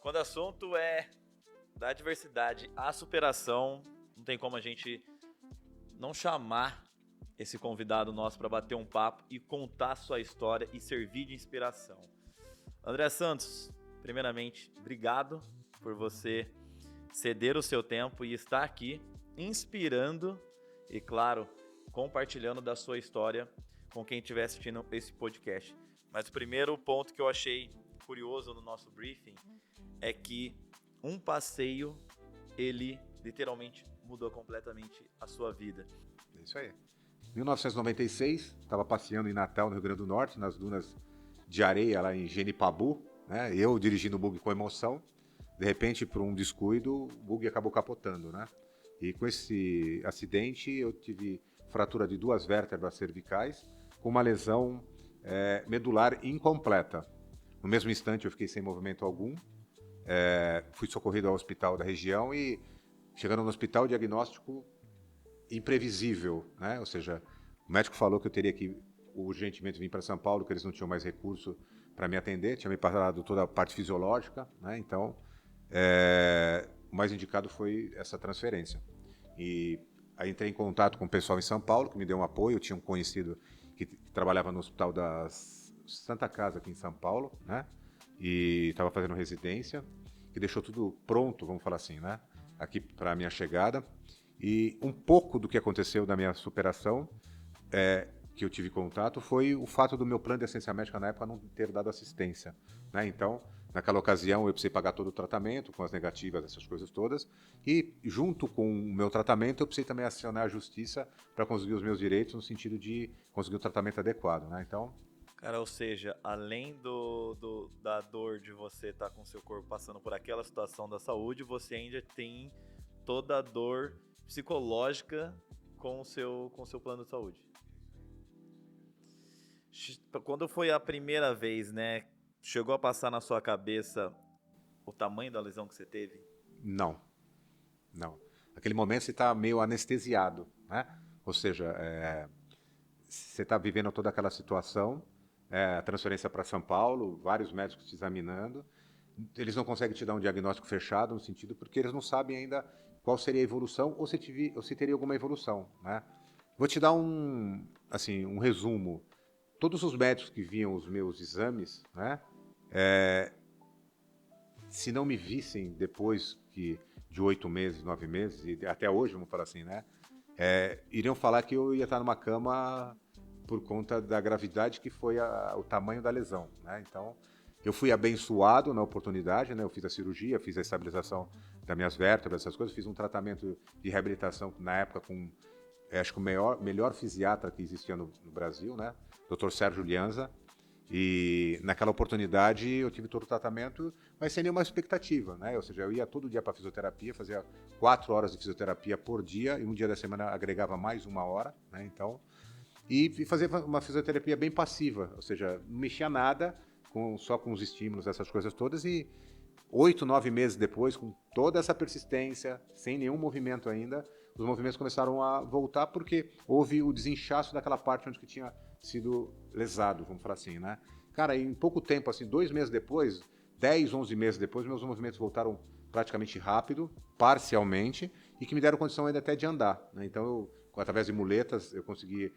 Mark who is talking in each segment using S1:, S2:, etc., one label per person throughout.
S1: Quando o assunto é da adversidade à superação, não tem como a gente não chamar esse convidado nosso para bater um papo e contar sua história e servir de inspiração. André Santos, primeiramente, obrigado por você ceder o seu tempo e estar aqui inspirando e, claro, compartilhando da sua história com quem estiver assistindo esse podcast. Mas o primeiro ponto que eu achei curioso no nosso briefing é que um passeio, ele literalmente mudou completamente a sua vida.
S2: É isso aí. 1996, estava passeando em Natal, no Rio Grande do Norte, nas dunas de areia lá em Genipabu, né? Eu dirigindo o bug com emoção. De repente, por um descuido, o bug acabou capotando, né? E com esse acidente, eu tive fratura de 2 vértebras cervicais, com uma lesão medular incompleta. No mesmo instante, eu fiquei sem movimento algum. Fui socorrido ao hospital da região e, chegando no hospital, o diagnóstico imprevisível, né? Ou seja, o médico falou que eu teria que urgentemente vir para São Paulo, que eles não tinham mais recurso para me atender, tinha me parado toda a parte fisiológica, né? Então, o mais indicado foi essa transferência. E aí entrei em contato com o pessoal em São Paulo, que me deu um apoio. Eu tinha um conhecido que trabalhava no Hospital da Santa Casa aqui em São Paulo, né? E estava fazendo residência, que deixou tudo pronto, vamos falar assim, né? Aqui para a minha chegada. E um pouco do que aconteceu da minha superação, que eu tive contato, foi o fato do meu plano de assistência médica na época não ter dado assistência, né? Então, naquela ocasião, eu precisei pagar todo o tratamento, com as negativas, essas coisas todas, e junto com o meu tratamento, eu precisei também acionar a justiça para conseguir os meus direitos, no sentido de conseguir um tratamento adequado, né? Então,
S1: cara, ou seja, além da dor de você estar com seu corpo passando por aquela situação da saúde, você ainda tem toda a dor psicológica com o seu plano de saúde. Quando foi a primeira vez, né, chegou a passar na sua cabeça o tamanho da lesão que você teve?
S2: não. Naquele momento você está meio anestesiado, né? Ou seja, você está vivendo toda aquela situação, a transferência para São Paulo, vários médicos te examinando, eles não conseguem te dar um diagnóstico fechado, no sentido porque eles não sabem ainda qual seria a evolução ou se teria alguma evolução, né? Vou te dar um resumo. Todos os médicos que viam os meus exames, né, se não me vissem depois de 8 meses, 9 meses, e até hoje, vamos falar assim, né, iriam falar que eu ia estar numa cama por conta da gravidade que foi o tamanho da lesão, né? Então, eu fui abençoado na oportunidade, né? Eu fiz a cirurgia, fiz a estabilização das minhas vértebras, essas coisas, fiz um tratamento de reabilitação na época com, acho que o melhor fisiatra que existia no Brasil, né? Dr. Sérgio Lianza. E naquela oportunidade eu tive todo o tratamento, mas sem nenhuma expectativa, né? Ou seja, eu ia todo dia para fisioterapia, fazia 4 horas de fisioterapia por dia e um dia da semana agregava mais 1 hora, né? Então, e fazia uma fisioterapia bem passiva, ou seja, não mexia nada, só com os estímulos, essas coisas todas, e 8, 9 meses depois, com toda essa persistência, sem nenhum movimento ainda, os movimentos começaram a voltar porque houve o desinchaço daquela parte onde que tinha sido lesado, vamos falar assim, né? Cara, em pouco tempo, assim, 2 meses depois, 10, 11 meses depois, meus movimentos voltaram praticamente rápido, parcialmente, e que me deram condição ainda até de andar, né? Então, através de muletas, eu consegui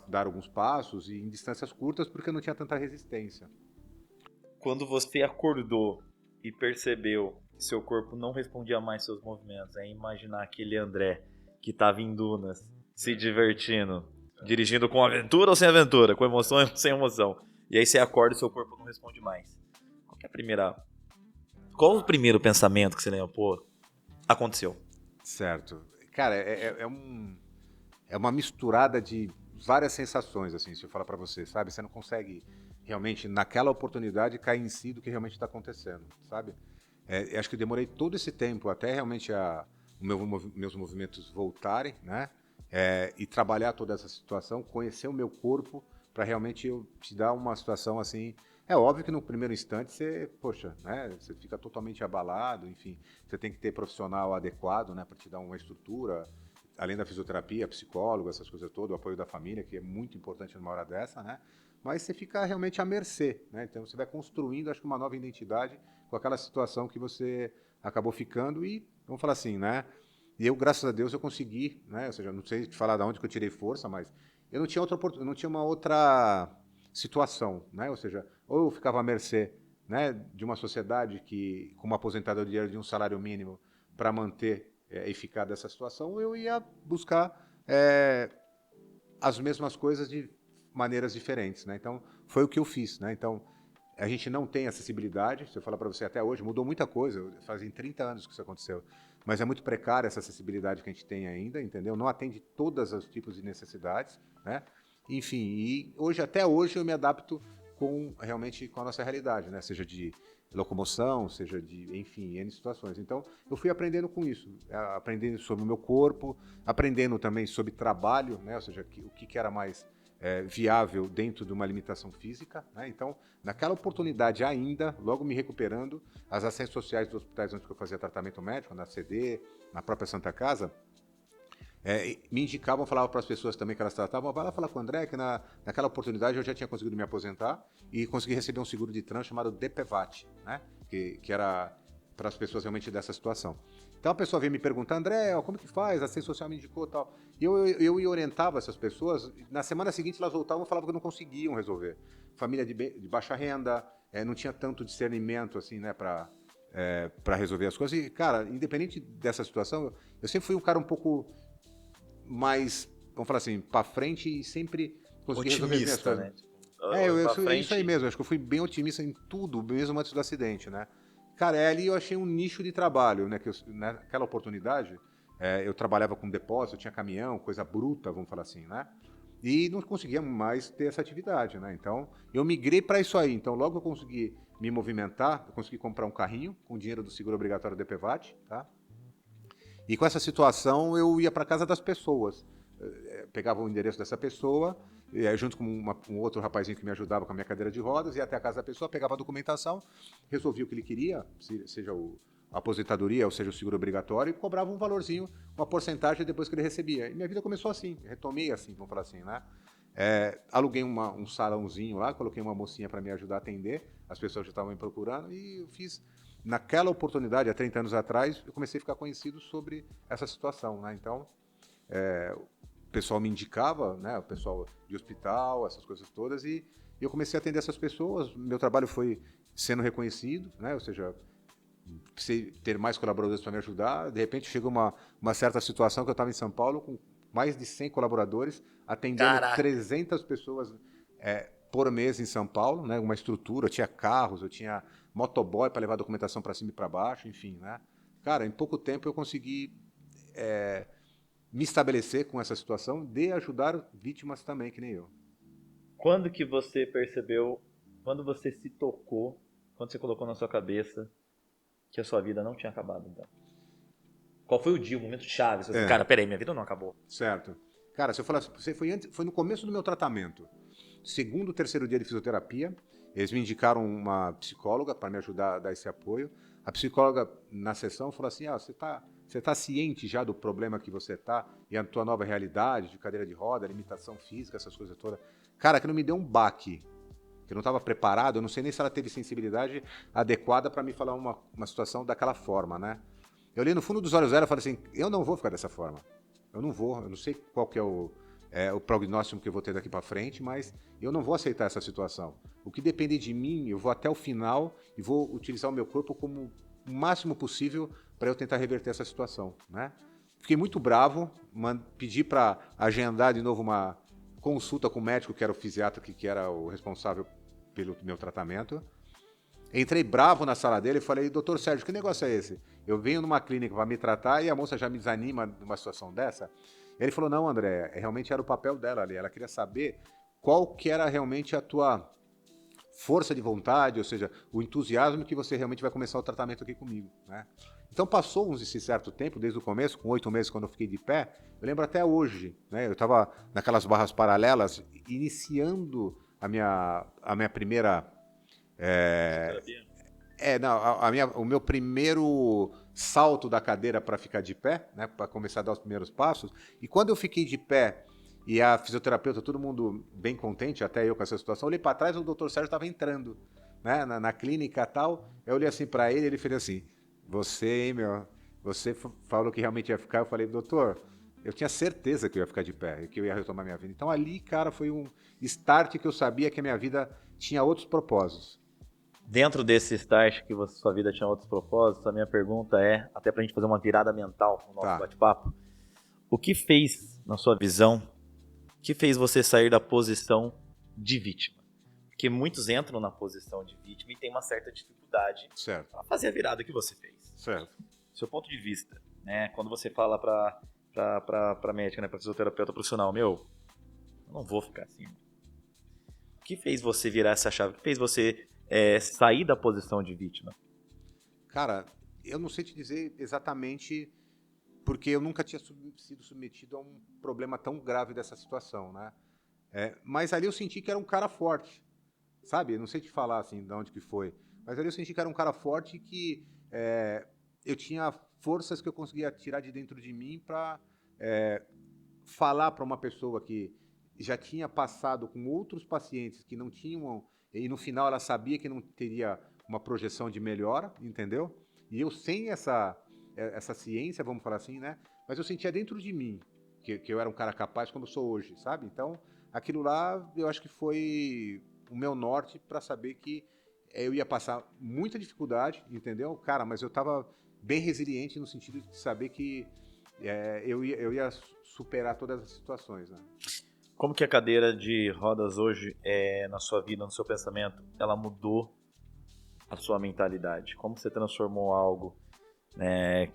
S2: dar alguns passos e em distâncias curtas porque eu não tinha tanta resistência.
S1: Quando você acordou e percebeu que seu corpo não respondia mais seus movimentos, é imaginar aquele André que estava em dunas, se divertindo, dirigindo com aventura ou sem aventura, com emoção ou sem emoção. E aí você acorda e seu corpo não responde mais. Qual o primeiro pensamento que você lembra? Pô, aconteceu.
S2: Certo. Cara, é uma misturada de várias sensações, assim, se eu falar pra você, sabe? Você não consegue realmente, naquela oportunidade, cair em si do que realmente está acontecendo, sabe? Acho que eu demorei todo esse tempo até realmente meus movimentos voltarem, né? E trabalhar toda essa situação, conhecer o meu corpo para realmente eu te dar uma situação assim. É óbvio que no primeiro instante você, poxa, né? Você fica totalmente abalado, enfim, você tem que ter profissional adequado, né? Para te dar uma estrutura além da fisioterapia, psicólogo, essas coisas todas, o apoio da família, que é muito importante numa hora dessa, né? Mas você fica realmente à mercê, né? Então você vai construindo, acho que uma nova identidade com aquela situação que você acabou ficando e, vamos falar assim, né? E eu, graças a Deus, eu consegui, né? Ou seja, não sei te falar de onde que eu tirei força, mas eu não tinha eu não tinha uma outra situação, né? Ou seja, ou eu ficava à mercê, né, de uma sociedade que com uma aposentadoria de um salário mínimo para manter e ficar dessa situação, ou eu ia buscar as mesmas coisas de maneiras diferentes, né? Então foi o que eu fiz, né? Então a gente não tem acessibilidade, se eu falar para você até hoje, mudou muita coisa, fazem 30 anos que isso aconteceu, mas é muito precária essa acessibilidade que a gente tem ainda, entendeu? Não atende todos os tipos de necessidades, né? Enfim, e hoje, até hoje, eu me adapto realmente com a nossa realidade, né? Seja de locomoção, seja de, enfim, N situações. Então, eu fui aprendendo com isso, aprendendo sobre o meu corpo, aprendendo também sobre trabalho, né? Ou seja, o que era mais viável dentro de uma limitação física, né? Então, naquela oportunidade ainda, logo me recuperando, as ações sociais dos hospitais onde eu fazia tratamento médico, na CD, na própria Santa Casa, me indicavam, falavam para as pessoas também que elas tratavam, vai lá falar com o André, que naquela oportunidade eu já tinha conseguido me aposentar e consegui receber um seguro de trans chamado DPVAT, né? Que era para as pessoas realmente dessa situação. Então a pessoa veio me perguntar, André, como que faz? A assistência social me indicou e tal. E eu orientava essas pessoas, na semana seguinte elas voltavam e falavam que não conseguiam resolver. Família de baixa renda, não tinha tanto discernimento assim, né, para resolver as coisas. E, cara, independente dessa situação, eu sempre fui um cara um pouco mais, vamos falar assim, para frente e sempre consegui resolver as minhas coisas.
S1: Né?
S2: É isso aí mesmo, acho que eu fui bem otimista em tudo, mesmo antes do acidente, né? Cara, ali eu achei um nicho de trabalho, né? Que naquela oportunidade, eu trabalhava com depósito, eu tinha caminhão, coisa bruta, vamos falar assim, né? E não conseguia mais ter essa atividade, né? Então, eu migrei para isso aí. Então, logo eu consegui me movimentar, eu consegui comprar um carrinho com dinheiro do seguro obrigatório do DPVAT, tá? E com essa situação, eu ia para casa das pessoas. Pegava o endereço dessa pessoa, junto com um outro rapazinho que me ajudava com a minha cadeira de rodas, ia até a casa da pessoa, pegava a documentação, resolvia o que ele queria, seja a aposentadoria ou seja o seguro obrigatório, e cobrava um valorzinho, uma porcentagem depois que ele recebia. E minha vida começou assim, retomei assim, vamos falar assim, né? Aluguei um salãozinho lá, coloquei uma mocinha para me ajudar a atender, as pessoas já estavam me procurando, e eu fiz. Naquela oportunidade, há 30 anos atrás, eu comecei a ficar conhecido sobre essa situação, né? Então, o pessoal me indicava, né? O pessoal de hospital, essas coisas todas, e eu comecei a atender essas pessoas. Meu trabalho foi sendo reconhecido, né? Ou seja, precisei ter mais colaboradores para me ajudar. De repente, chegou uma certa situação que eu estava em São Paulo com mais de 100 colaboradores, atendendo 300 pessoas por mês em São Paulo, né? Uma estrutura, eu tinha carros, eu tinha motoboy para levar a documentação para cima e para baixo, enfim, né? Cara, em pouco tempo eu consegui me estabelecer com essa situação de ajudar vítimas também, que nem eu.
S1: Quando que você percebeu, quando você se tocou, quando você colocou na sua cabeça que a sua vida não tinha acabado, então? Qual foi o dia, o momento chave? Você falou, cara, peraí, minha vida não acabou.
S2: Certo. Cara, se eu falasse, você foi no começo do meu tratamento. Segundo, terceiro dia de fisioterapia, eles me indicaram uma psicóloga para me ajudar a dar esse apoio. A psicóloga, na sessão, falou assim, você tá ciente já do problema que você tá e a tua nova realidade de cadeira de roda, limitação física, essas coisas todas. Cara, que não me deu um baque, que eu não estava preparado, eu não sei nem se ela teve sensibilidade adequada para me falar uma situação daquela forma, né? Eu olhei no fundo dos olhos dela e falei assim, eu não vou ficar dessa forma. Eu não sei qual que é o prognóstico que eu vou ter daqui para frente, mas eu não vou aceitar essa situação. O que depende de mim, eu vou até o final e vou utilizar o meu corpo como o máximo possível para eu tentar reverter essa situação, né? Fiquei muito bravo, pedi para agendar de novo uma consulta com o médico, que era o fisiatra, que era o responsável pelo meu tratamento. Entrei bravo na sala dele e falei, doutor Sérgio, que negócio é esse? Eu venho numa clínica para me tratar e a moça já me desanima numa situação dessa? Ele falou, não, André, realmente era o papel dela ali. Ela queria saber qual que era realmente a tua força de vontade, ou seja, o entusiasmo que você realmente vai começar o tratamento aqui comigo, né? Então passou esse certo tempo, desde o começo, com 8 meses quando eu fiquei de pé, eu lembro até hoje, né? Eu estava naquelas barras paralelas, iniciando a minha primeira... Não, o meu primeiro salto da cadeira para ficar de pé, né, para começar a dar os primeiros passos, e quando eu fiquei de pé e a fisioterapeuta, todo mundo bem contente, até eu com essa situação, eu olhei para trás, o doutor Sérgio estava entrando, né, na clínica e tal, eu olhei assim para ele, ele fez assim, você, hein, meu, você falou que realmente ia ficar, eu falei, doutor, eu tinha certeza que eu ia ficar de pé, que eu ia retomar minha vida. Então ali, cara, foi um start que eu sabia que a minha vida tinha outros propósitos.
S1: Dentro desse start que sua vida tinha outros propósitos, a minha pergunta é, até pra gente fazer uma virada mental no nosso bate-papo, o que fez, na sua visão, o que fez você sair da posição de vítima? Porque muitos entram na posição de vítima e tem uma certa dificuldade para fazer a virada que você fez.
S2: Certo.
S1: Seu ponto de vista, né? Quando você fala pra médica, né, pra fisioterapeuta profissional, eu não vou ficar assim. O que fez você virar essa chave? O que fez você sair da posição de vítima?
S2: Cara, eu não sei te dizer exatamente porque eu nunca tinha sido submetido a um problema tão grave dessa situação, né? Mas ali eu senti que era um cara forte, sabe? Eu não sei te falar assim de onde que foi, mas ali eu senti que era um cara forte que eu tinha forças que eu conseguia tirar de dentro de mim para falar para uma pessoa que já tinha passado com outros pacientes que não tinham, e no final ela sabia que não teria uma projeção de melhora, entendeu? E eu sem essa ciência, vamos falar assim, né? Mas eu sentia dentro de mim que eu era um cara capaz como eu sou hoje, sabe? Então, aquilo lá eu acho que foi o meu norte para saber que eu ia passar muita dificuldade, entendeu? Cara, mas eu estava bem resiliente no sentido de saber que eu ia superar todas as situações, né?
S1: Como que a cadeira de rodas hoje, na sua vida, no seu pensamento, ela mudou a sua mentalidade? Como você transformou algo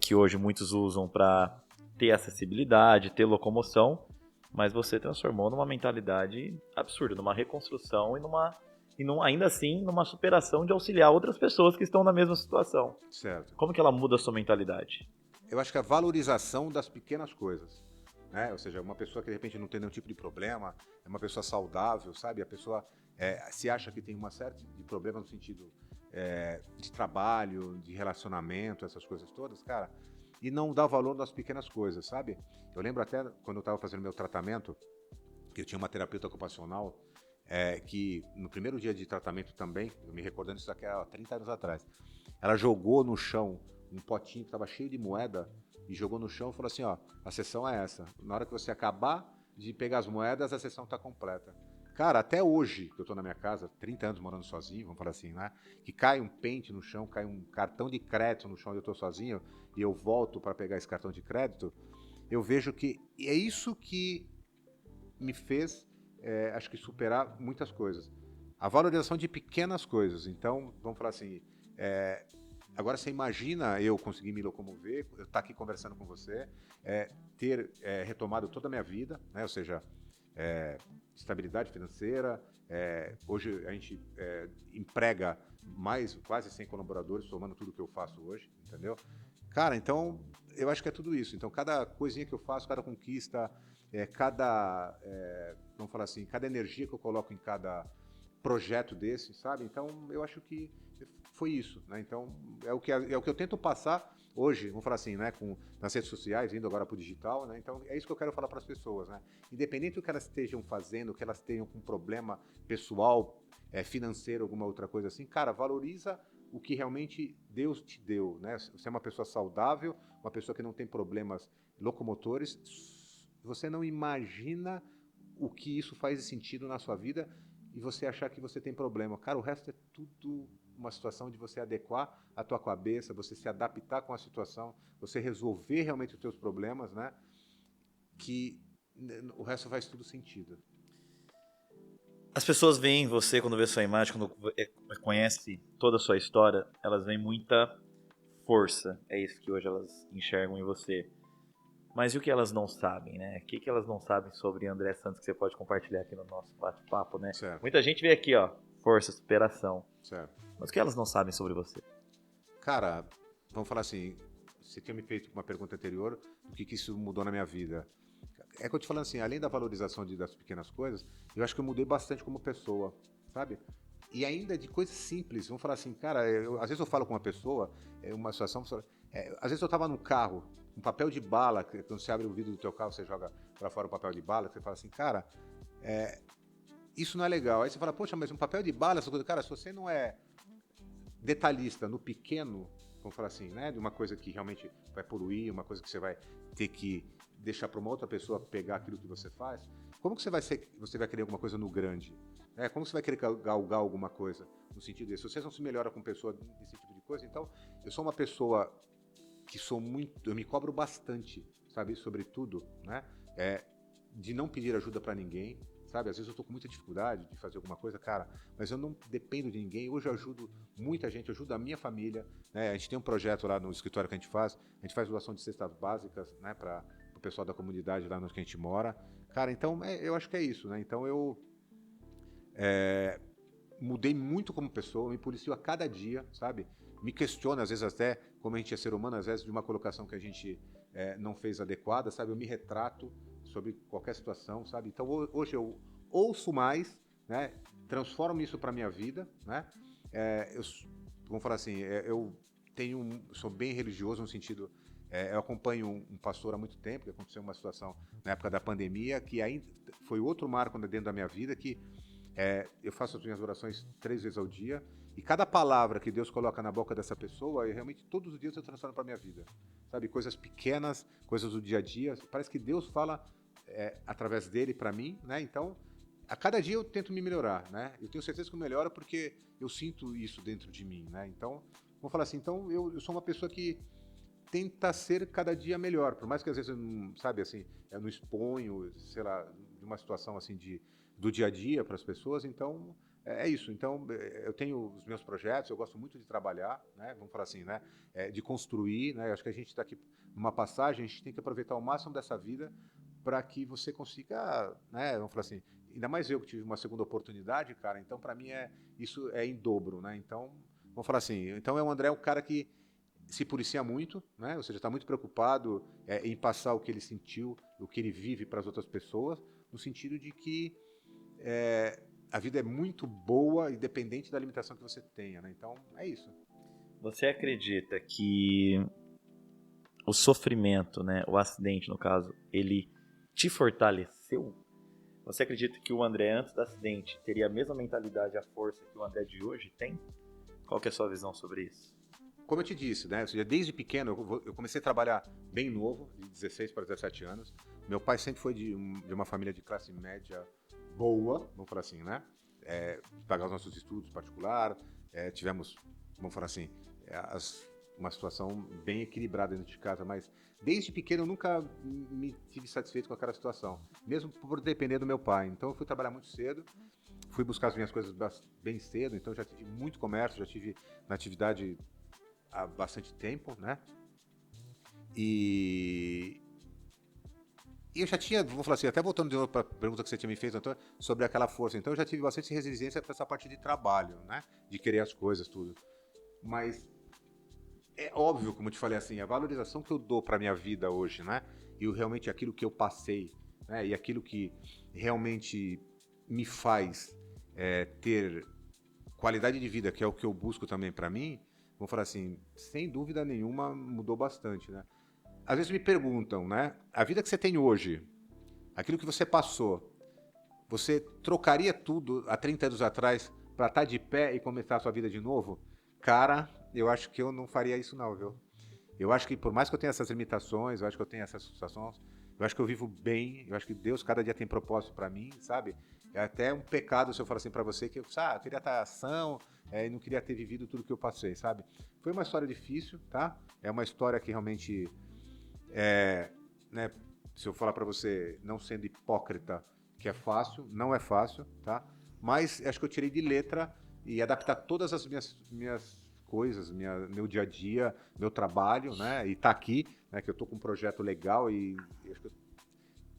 S1: que hoje muitos usam para ter acessibilidade, ter locomoção, mas você transformou numa mentalidade absurda, numa reconstrução ainda assim, numa superação de auxiliar outras pessoas que estão na mesma situação.
S2: Certo.
S1: Como que ela muda a sua mentalidade?
S2: Eu acho que a valorização das pequenas coisas, né? Ou seja, uma pessoa que de repente não tem nenhum tipo de problema, é uma pessoa saudável, sabe? A pessoa se acha que tem uma série de problemas no sentido de trabalho, de relacionamento, essas coisas todas, cara, e não dá valor nas pequenas coisas, sabe? Eu lembro até quando eu estava fazendo meu tratamento, que eu tinha uma terapeuta ocupacional, que no primeiro dia de tratamento também, eu me recordando isso daqui há 30 anos atrás, ela jogou no chão um potinho que estava cheio de moeda e jogou no chão e falou assim, ó, a sessão é essa. Na hora que você acabar de pegar as moedas, a sessão está completa. Cara, até hoje, que eu tô na minha casa, 30 anos morando sozinho, vamos falar assim, né? Que cai um pente no chão, cai um cartão de crédito no chão onde eu tô sozinho e eu volto para pegar esse cartão de crédito, eu vejo que é isso que me fez, acho que superar muitas coisas. A valorização de pequenas coisas. Então, vamos falar assim, agora você imagina eu conseguir me locomover, eu estar aqui conversando com você, ter retomado toda a minha vida, né? Ou seja, estabilidade financeira, hoje a gente emprega quase 100 colaboradores, somando tudo que eu faço hoje, entendeu? Cara, então eu acho que é tudo isso. Então cada coisinha que eu faço, cada conquista, vamos falar assim, cada energia que eu coloco em cada projeto desse, sabe? Então eu acho que foi isso, né? Então é o que eu tento passar hoje, vamos falar assim, né? Nas redes sociais, indo agora para o digital, né? Então é isso que eu quero falar para as pessoas, né? Independente do que elas estejam fazendo, que elas tenham com problema pessoal, financeiro, alguma outra coisa assim, cara, valoriza o que realmente Deus te deu, né? Você é uma pessoa saudável, uma pessoa que não tem problemas locomotores, você não imagina o que isso faz de sentido na sua vida e você achar que você tem problema. Cara, o resto é tudo uma situação de você adequar a tua cabeça, você se adaptar com a situação, você resolver realmente os teus problemas, né? Que o resto faz tudo sentido.
S1: As pessoas veem você, quando vê sua imagem, quando conhece toda a sua história, elas veem muita força. É isso que hoje elas enxergam em você. Mas e o que elas não sabem, né? O que elas não sabem sobre André Santos que você pode compartilhar aqui no nosso bate-papo, né?
S2: Certo.
S1: Muita gente vê aqui, ó, força, superação.
S2: Certo.
S1: Mas o que elas não sabem sobre você?
S2: Cara, vamos falar assim, você tinha me feito uma pergunta anterior do que isso mudou na minha vida. É que eu te falando assim, além da valorização das pequenas coisas, eu acho que eu mudei bastante como pessoa, sabe? E ainda de coisas simples. Vamos falar assim, cara, às vezes eu falo com uma pessoa, uma situação, às vezes eu tava no carro, um papel de bala, quando você abre o vidro do teu carro, você joga para fora o papel de bala, você fala assim, cara, isso não é legal. Aí você fala, poxa, mas um papel de bala, essa coisa, cara, se você não é detalhista no pequeno, vamos falar assim, né, de uma coisa que realmente vai poluir, uma coisa que você vai ter que deixar para uma outra pessoa pegar aquilo que você faz, como que você vai querer alguma coisa no grande? Como você vai querer galgar alguma coisa no sentido desse? Se você não se melhora com pessoa desse tipo de coisa, então eu sou uma pessoa que eu me cobro bastante, sabe, sobre tudo, né? De não pedir ajuda para ninguém, sabe? Às vezes eu tô com muita dificuldade de fazer alguma coisa, cara, mas eu não dependo de ninguém. Hoje eu ajudo muita gente, eu ajudo a minha família, né? A gente tem um projeto lá no escritório que a gente faz doação de cestas básicas, né, para o pessoal da comunidade lá onde a gente mora. Cara, então eu acho que é isso, né? Então eu mudei muito como pessoa, me policio a cada dia, sabe? Me questiono, às vezes até, como a gente é ser humano, às vezes de uma colocação que a gente não fez adequada, sabe? Eu me retrato sobre qualquer situação, sabe? Então hoje eu ouço mais, né? Transformo isso para minha vida, né? Vamos falar assim, sou bem religioso no sentido, eu acompanho um pastor há muito tempo, que aconteceu uma situação na época da pandemia, que ainda foi outro marco dentro da minha vida, que eu faço as minhas orações 3 vezes ao dia, e cada palavra que Deus coloca na boca dessa pessoa, realmente todos os dias eu transformo para minha vida, sabe? Coisas pequenas, coisas do dia a dia, parece que Deus fala através dele para mim, né? Então, a cada dia eu tento me melhorar, né? Eu tenho certeza que eu melhoro porque eu sinto isso dentro de mim, né? Então, vamos falar assim, então eu sou uma pessoa que tenta ser cada dia melhor, por mais que às vezes eu não, sabe, assim, eu não exponho, sei lá, de uma situação assim do dia a dia para as pessoas, então é isso. Então eu tenho os meus projetos, eu gosto muito de trabalhar, né? Vamos falar assim, né? De construir, né? Eu acho que a gente está aqui numa passagem, a gente tem que aproveitar o máximo dessa vida para que você consiga, né? Vamos falar assim, ainda mais eu que tive uma segunda oportunidade, cara. Então para mim isso é em dobro, né? Então vamos falar assim, então o André é um cara que se policia muito, né? Ou seja, está muito preocupado em passar o que ele sentiu, o que ele vive para as outras pessoas, no sentido de que a vida é muito boa, independente da limitação que você tenha, né? Então, é isso.
S1: Você acredita que o sofrimento, né, o acidente no caso, ele te fortaleceu? Você acredita que o André antes do acidente teria a mesma mentalidade e a força que o André de hoje tem? Qual que é a sua visão sobre isso?
S2: Como eu te disse, né? Ou seja, desde pequeno, eu comecei a trabalhar bem novo, de 16 para 17 anos. Meu pai sempre foi de uma família de classe média boa, vamos falar assim, né? Pagar os nossos estudos particular, tivemos, vamos falar assim, uma situação bem equilibrada dentro de casa, mas desde pequeno eu nunca me tive satisfeito com aquela situação, mesmo por depender do meu pai. Então eu fui trabalhar muito cedo, fui buscar as minhas coisas bem cedo, então já tive muito comércio, já tive na atividade há bastante tempo, né? E eu já tinha, vamos falar assim, até voltando de novo para a pergunta que você tinha me feito, Antônio, sobre aquela força. Então eu já tive bastante resiliência para essa parte de trabalho, né? De querer as coisas, tudo. Mas é óbvio, como eu te falei assim, a valorização que eu dou para minha vida hoje, né? E realmente aquilo que eu passei, né? E aquilo que realmente me faz ter qualidade de vida, que é o que eu busco também para mim, vamos falar assim, sem dúvida nenhuma mudou bastante, né? Às vezes me perguntam, né? A vida que você tem hoje, aquilo que você passou, você trocaria tudo há 30 anos atrás para estar de pé e começar a sua vida de novo? Cara, eu acho que eu não faria isso não, viu? Eu acho que por mais que eu tenha essas limitações, eu acho que eu tenha essas situações, eu acho que eu vivo bem, eu acho que Deus cada dia tem propósito para mim, sabe? É até um pecado se eu falar assim para você que eu queria estar em ação e não queria ter vivido tudo que eu passei, sabe? Foi uma história difícil, tá? É uma história que realmente né, se eu falar para você, não sendo hipócrita, que é fácil, não é fácil, tá? Mas acho que eu tirei de letra e adaptar todas as minhas coisas, meu dia a dia, meu trabalho, né? E tá aqui, né? Que eu tô com um projeto legal e acho que eu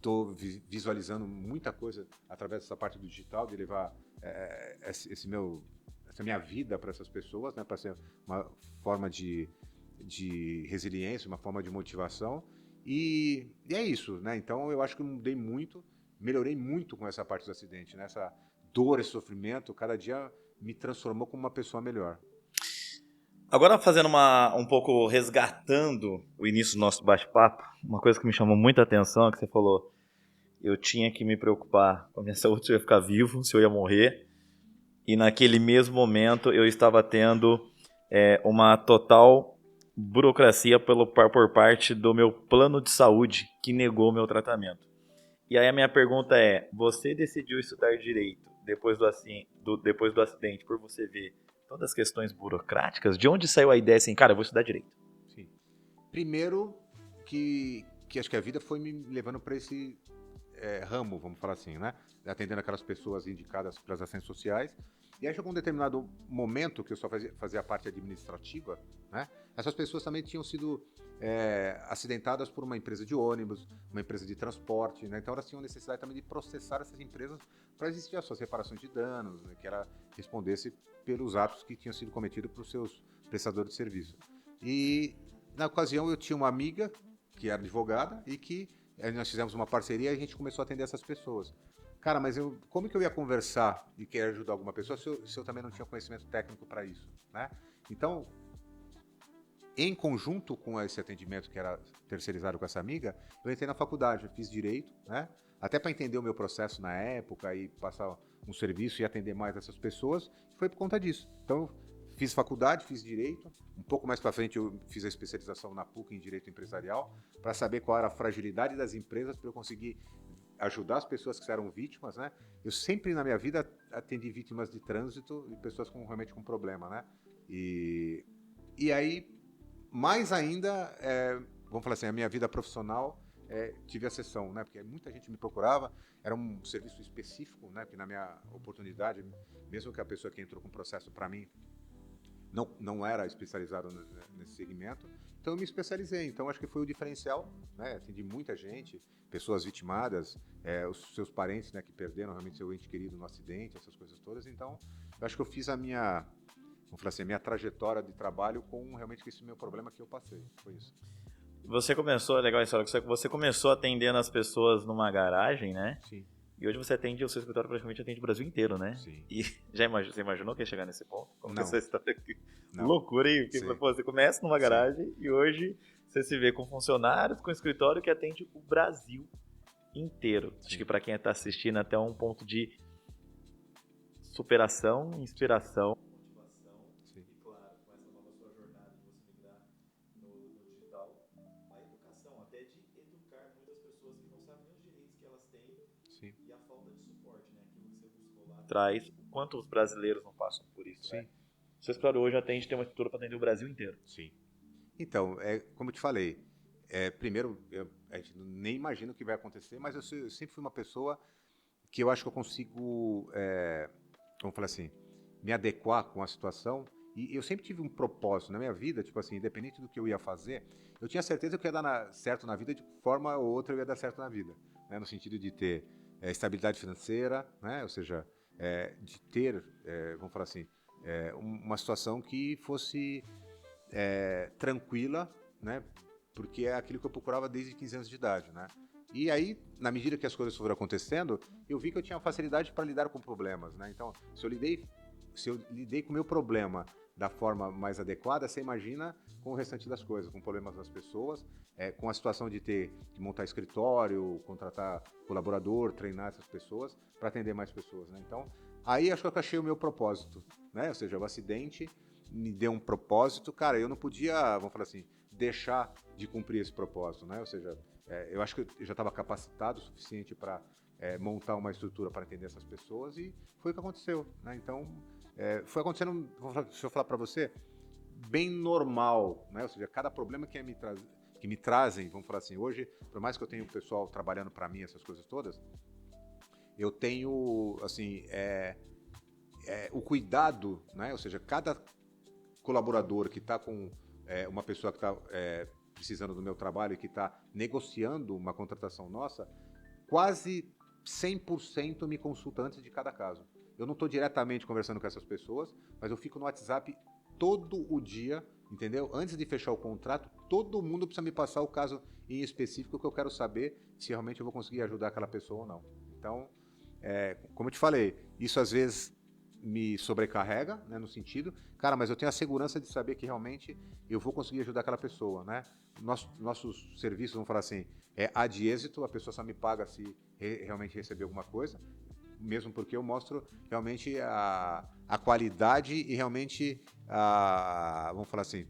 S2: tô visualizando muita coisa através dessa parte do digital, de levar essa minha vida para essas pessoas, né? Para ser uma forma de resiliência, uma forma de motivação. E é isso, né? Então eu acho que eu mudei muito, melhorei muito com essa parte do acidente, né? dor, esse sofrimento, cada dia me transformou como uma pessoa melhor.
S1: Agora fazendo um pouco, resgatando o início do nosso bate-papo, uma coisa que me chamou muita atenção é que você falou, eu tinha que me preocupar com a minha saúde, se eu ia ficar vivo, se eu ia morrer, e naquele mesmo momento eu estava tendo uma total burocracia por parte do meu plano de saúde que negou o meu tratamento. E aí a minha pergunta é, você decidiu estudar Direito depois do acidente por você ver todas as questões burocráticas? De onde saiu a ideia assim, cara, eu vou estudar Direito?
S2: Sim. Primeiro que acho que a vida foi me levando para esse ramo, vamos falar assim, né? Atendendo aquelas pessoas indicadas pelas ações sociais. E aí chegou um determinado momento que eu só fazia a parte administrativa, né? Essas pessoas também tinham sido acidentadas por uma empresa de ônibus, uma empresa de transporte, né? Então elas tinham necessidade também de processar essas empresas para existir as suas reparações de danos, né? Que ela respondesse pelos atos que tinham sido cometidos por seus prestadores de serviço. E na ocasião eu tinha uma amiga que era advogada e que nós fizemos uma parceria e a gente começou a atender essas pessoas. Cara, mas como que eu ia conversar e querer ajudar alguma pessoa se eu também não tinha conhecimento técnico para isso, né? Então, em conjunto com esse atendimento que era terceirizado com essa amiga, eu entrei na faculdade, eu fiz Direito, né? Até para entender o meu processo na época e passar um serviço e atender mais essas pessoas, foi por conta disso. Então, fiz faculdade, fiz Direito, um pouco mais para frente eu fiz a especialização na PUC em Direito Empresarial, para saber qual era a fragilidade das empresas, para eu conseguir ajudar as pessoas que eram vítimas, né? Eu sempre na minha vida atendi vítimas de trânsito e pessoas realmente com problema, né? E aí, mais ainda, vamos falar assim, a minha vida profissional, tive a sessão, né? Porque muita gente me procurava, era um serviço específico, né? Porque na minha oportunidade, mesmo que a pessoa que entrou com o processo para mim não era especializado nesse segmento, então eu me especializei. Então acho que foi o diferencial, né? Atendi muita gente, pessoas vitimadas, os seus parentes, né, que perderam realmente seu ente querido no acidente, essas coisas todas. Então eu acho que eu fiz a minha, vamos falar assim, a minha trajetória de trabalho com realmente esse meu problema que eu passei. Foi isso.
S1: Você começou, legal a história, você começou atendendo as pessoas numa garagem, né?
S2: Sim.
S1: E hoje você atende, o seu escritório praticamente atende o Brasil inteiro, né?
S2: Sim.
S1: E você imaginou que ia chegar nesse ponto? Como que
S2: Não.
S1: essa história aqui?
S2: Não.
S1: Loucura, hein? Porque, pô, você começa numa garagem e hoje você se vê com funcionários, com escritório que atende o Brasil inteiro. Sim. Acho que para quem está assistindo até um ponto de superação, inspiração, motivação. Sim. E claro, com essa nova sua jornada de você migrar no digital, a educação, até de educar muitas pessoas que não sabem nem os direitos que elas têm. Sim. E a falta de suporte, né? Aquilo que você buscou lá atrás, o quanto os brasileiros não passam por isso, sim, né? O seu escritório hoje tem uma estrutura para atender o Brasil inteiro.
S2: Sim. Então, como eu te falei, primeiro, a gente nem imagina o que vai acontecer, mas eu sempre fui uma pessoa que eu acho que eu consigo, vamos falar assim, me adequar com a situação. E eu sempre tive um propósito na minha vida, tipo assim, independente do que eu ia fazer, eu tinha certeza que eu ia dar certo na vida, de forma ou outra eu ia dar certo na vida, né? No sentido de ter estabilidade financeira, né? Ou seja, de ter, vamos falar assim, uma situação que fosse tranquila, né? Porque é aquilo que eu procurava desde 15 anos de idade, né? E aí, na medida que as coisas foram acontecendo, eu vi que eu tinha facilidade para lidar com problemas, né? Então, se eu lidei com o meu problema da forma mais adequada, você imagina com o restante das coisas, com problemas das pessoas, com a situação de montar escritório, contratar colaborador, treinar essas pessoas para atender mais pessoas, né? Então, aí acho que eu achei o meu propósito, né? Ou seja, o acidente me deu um propósito, cara, eu não podia, vamos falar assim, deixar de cumprir esse propósito, né? Ou seja, eu acho que eu já estava capacitado o suficiente para montar uma estrutura para atender essas pessoas e foi o que aconteceu, né? Então, foi acontecendo, se eu falar para você, bem normal, né? Ou seja, cada problema que me trazem, vamos falar assim, hoje, por mais que eu tenha o pessoal trabalhando para mim, essas coisas todas, eu tenho, assim, o cuidado, né? Ou seja, cada colaborador que está com uma pessoa que está precisando do meu trabalho e que está negociando uma contratação nossa, quase 100% me consulta antes de cada caso. Eu não estou diretamente conversando com essas pessoas, mas eu fico no WhatsApp todo o dia, entendeu? Antes de fechar o contrato, todo mundo precisa me passar o caso em específico que eu quero saber se realmente eu vou conseguir ajudar aquela pessoa ou não. Então, como eu te falei, Isso às vezes me sobrecarrega, né, no sentido, cara, mas eu tenho a segurança de saber que realmente eu vou conseguir ajudar aquela pessoa, né? Nossos serviços, vamos falar assim, é ad êxito, a pessoa só me paga se realmente receber alguma coisa, mesmo porque eu mostro realmente a qualidade e realmente vamos falar assim,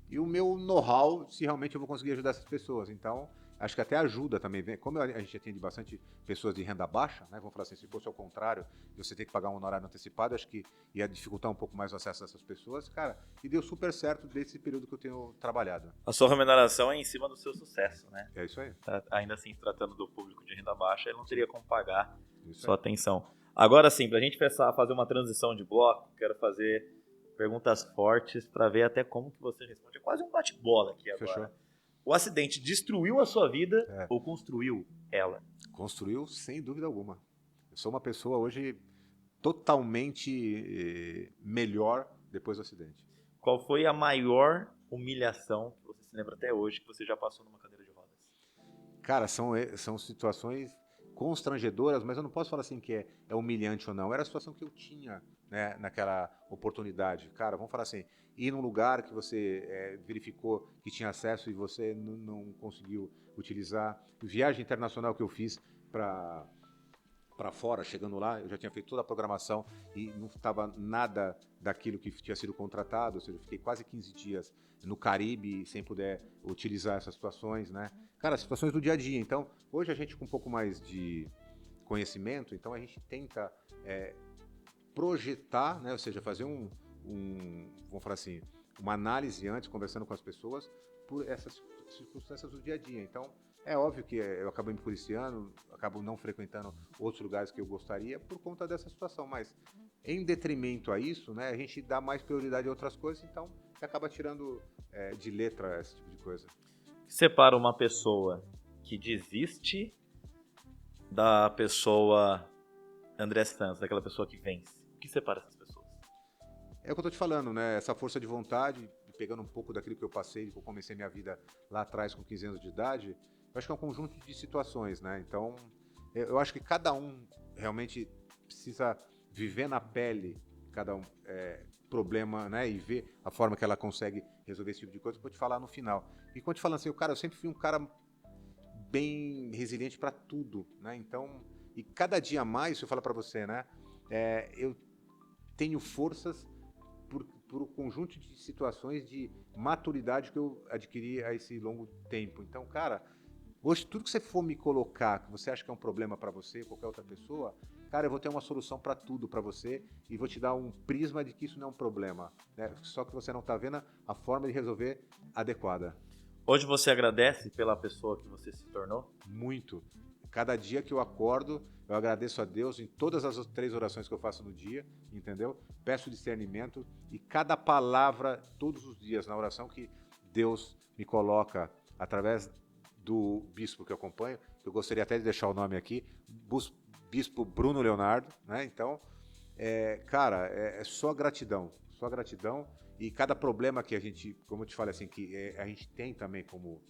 S2: e o meu know-how, se realmente eu vou conseguir ajudar essas pessoas. Então, acho que até ajuda também. Como a gente atende bastante pessoas de renda baixa, né? Vamos falar assim, se fosse ao contrário, você ter que pagar um honorário antecipado, acho que ia dificultar um pouco mais o acesso a essas pessoas. Cara, e deu super certo desse período que eu tenho trabalhado.
S1: A sua remuneração é em cima do seu sucesso, né?
S2: É isso aí.
S1: Ainda assim, tratando do público de renda baixa, ele não teria como pagar
S2: Isso
S1: sua
S2: aí.
S1: atenção. Agora sim, pra gente fazer uma transição de bloco, quero fazer perguntas fortes para ver até como que você responde. É quase um bate-bola aqui agora.
S2: Fechou.
S1: O acidente destruiu a sua vida
S2: É.
S1: ou construiu ela?
S2: Construiu sem dúvida alguma. Eu sou uma pessoa hoje totalmente melhor depois do acidente.
S1: Qual foi a maior humilhação que você se lembra até hoje que você já passou numa cadeira de rodas?
S2: Cara, são situações constrangedoras, mas eu não posso falar assim que é humilhante ou não. Era a situação que eu tinha, né, naquela oportunidade. Cara, vamos falar assim, ir num lugar que você verificou que tinha acesso e você não conseguiu utilizar. Viagem internacional que eu fiz para fora, chegando lá, eu já tinha feito toda a programação e não estava nada daquilo que tinha sido contratado, ou seja, eu fiquei quase 15 dias no Caribe sem poder utilizar essas situações, né? Cara, situações do dia a dia. Então, hoje a gente com um pouco mais de conhecimento, então a gente tenta projetar, né? Ou seja, fazer vamos falar assim, uma análise antes, conversando com as pessoas, por essas circunstâncias do dia a dia. Então, é óbvio que eu acabo me policiando, acabo não frequentando outros lugares que eu gostaria por conta dessa situação, mas em detrimento a isso, né, a gente dá mais prioridade a outras coisas, então acaba tirando de letra esse tipo de coisa.
S1: O que separa uma pessoa que desiste da pessoa André Santos, daquela pessoa que vence? O que separa essas pessoas?
S2: É o que eu tô te falando, né? Essa força de vontade, pegando um pouco daquilo que eu passei, que eu comecei minha vida lá atrás com 15 anos de idade, eu acho que é um conjunto de situações, né? Então, eu acho que cada um realmente precisa viver na pele cada problema, né? E ver a forma que ela consegue resolver esse tipo de coisa, que eu vou te falar no final. E quando eu te falando assim, eu sempre fui um cara bem resiliente para tudo, né? Então, e cada dia mais, eu falo para você, né? Eu tenho forças por um conjunto de situações de maturidade que eu adquiri a esse longo tempo. Então, cara, hoje tudo que você for me colocar, que você acha que é um problema para você, qualquer outra pessoa, cara, eu vou ter uma solução para tudo para você e vou te dar um prisma de que isso não é um problema, né? Só que você não tá vendo a forma de resolver adequada.
S1: Hoje você agradece pela pessoa que você se tornou?
S2: Muito. Cada dia que eu acordo, eu agradeço a Deus em todas as 3 orações que eu faço no dia, entendeu? Peço discernimento e cada palavra, todos os dias na oração que Deus me coloca através do bispo que eu acompanho, eu gostaria até de deixar o nome aqui, bispo Bruno Leonardo, né? Então, cara, é só gratidão e cada problema que a gente, como eu te falei assim, que a gente tem também como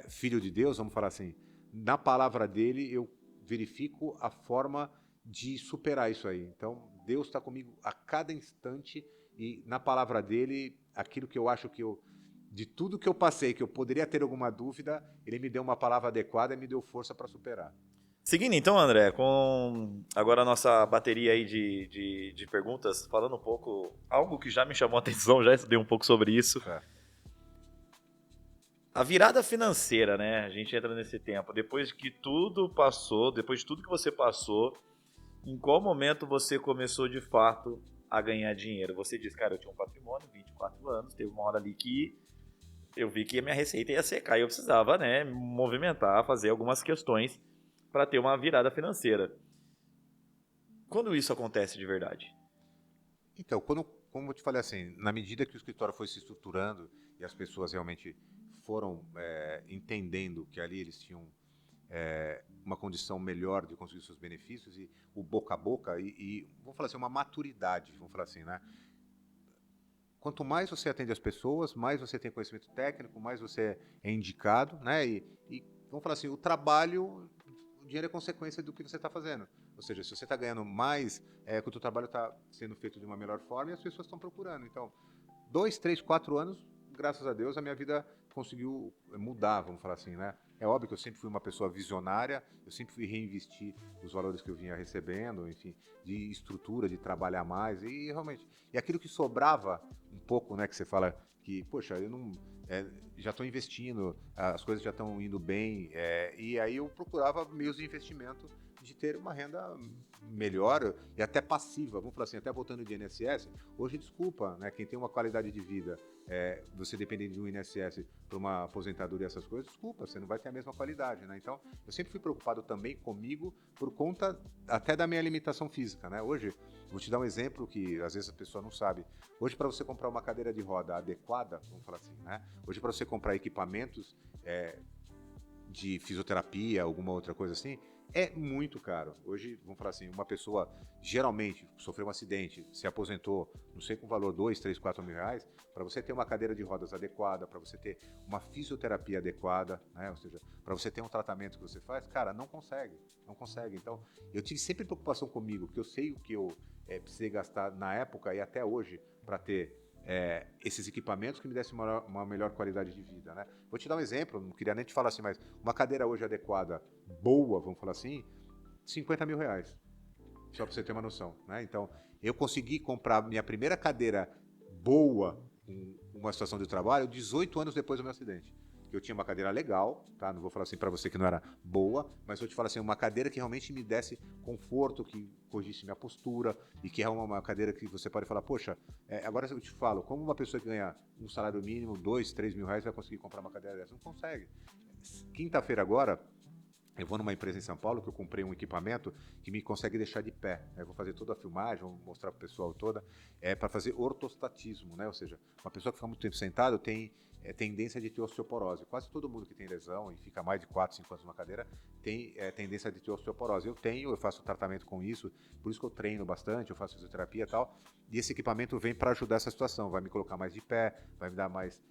S2: filho de Deus, vamos falar assim, na palavra dele eu verifico a forma de superar isso aí. Então, Deus está comigo a cada instante e na palavra dele, aquilo que eu acho que de tudo que eu passei, que eu poderia ter alguma dúvida, ele me deu uma palavra adequada e me deu força para superar.
S1: Seguindo então, André, com agora a nossa bateria aí de perguntas, falando um pouco, algo que já me chamou a atenção, já estudei um pouco sobre isso. A virada financeira, né? A gente entra nesse tempo. Depois que tudo passou, depois de tudo que você passou, em qual momento você começou de fato a ganhar dinheiro? Você disse, cara, eu tinha um patrimônio, 24 anos, teve uma hora ali que eu vi que a minha receita ia secar e eu precisava, né, movimentar, fazer algumas questões para ter uma virada financeira. Quando isso acontece de verdade?
S2: Então, como eu te falei assim, na medida que o escritório foi se estruturando e as pessoas realmente foram entendendo que ali eles tinham uma condição melhor de conseguir seus benefícios e o boca a boca e vamos falar assim, uma maturidade, vamos falar assim, né? Quanto mais você atende as pessoas, mais você tem conhecimento técnico, mais você é indicado, né? E vamos falar assim, o trabalho dinheiro é consequência do que você está fazendo. Ou seja, se você está ganhando mais, que o teu trabalho está sendo feito de uma melhor forma e as pessoas estão procurando. Então, 2, 3, 4 anos, graças a Deus, a minha vida conseguiu mudar, vamos falar assim, né? É óbvio que eu sempre fui uma pessoa visionária, eu sempre fui reinvestir os valores que eu vinha recebendo, enfim, de estrutura, de trabalhar mais, e realmente, e aquilo que sobrava um pouco, né, que você fala que, poxa, eu não, já estou investindo, as coisas já estão indo bem, e aí eu procurava meios de investimento de ter uma renda melhor e até passiva, vamos falar assim, até voltando de INSS, hoje desculpa, né, quem tem uma qualidade de vida, você dependendo de um INSS para uma aposentadoria, essas coisas, desculpa, você não vai ter a mesma qualidade, né? Então, eu sempre fui preocupado também comigo por conta até da minha limitação física, né? Hoje, vou te dar um exemplo que às vezes a pessoa não sabe. Hoje, para você comprar uma cadeira de roda adequada, vamos falar assim, né? Hoje, para você comprar equipamentos de fisioterapia, alguma outra coisa assim, é muito caro. Hoje, vamos falar assim, uma pessoa geralmente sofreu um acidente, se aposentou, não sei com valor 2, 3, 4 mil reais, para você ter uma cadeira de rodas adequada, para você ter uma fisioterapia adequada, né? Ou seja, para você ter um tratamento que você faz, cara, não consegue, não consegue. Então, eu tive sempre preocupação comigo, porque eu sei o que eu precisei gastar na época e até hoje para ter esses equipamentos que me dessem uma melhor qualidade de vida, né? Vou te dar um exemplo, não queria nem te falar assim, mas uma cadeira hoje adequada, boa, vamos falar assim, 50 mil reais, só para você ter uma noção, né? Então, eu consegui comprar minha primeira cadeira boa, com uma situação de trabalho, 18 anos depois do meu acidente. Eu tinha uma cadeira legal, tá? Não vou falar assim para você que não era boa, mas vou te falar assim, uma cadeira que realmente me desse conforto, que corrigisse minha postura e que é uma cadeira que você pode falar, poxa, agora eu te falo, como uma pessoa que ganha um salário mínimo, 2, 3 mil reais vai conseguir comprar uma cadeira dessa? Não consegue. Quinta-feira agora, eu vou numa empresa em São Paulo que eu comprei um equipamento que me consegue deixar de pé. Eu vou fazer toda a filmagem, vou mostrar para o pessoal toda, para fazer ortostatismo, né? Ou seja, uma pessoa que fica muito tempo sentado tem tendência de ter osteoporose. Quase todo mundo que tem lesão e fica mais de 4, 5 anos numa cadeira tem tendência de ter osteoporose. Eu faço tratamento com isso, por isso que eu treino bastante, eu faço fisioterapia e tal. E esse equipamento vem para ajudar essa situação, vai me colocar mais de pé, vai me dar mais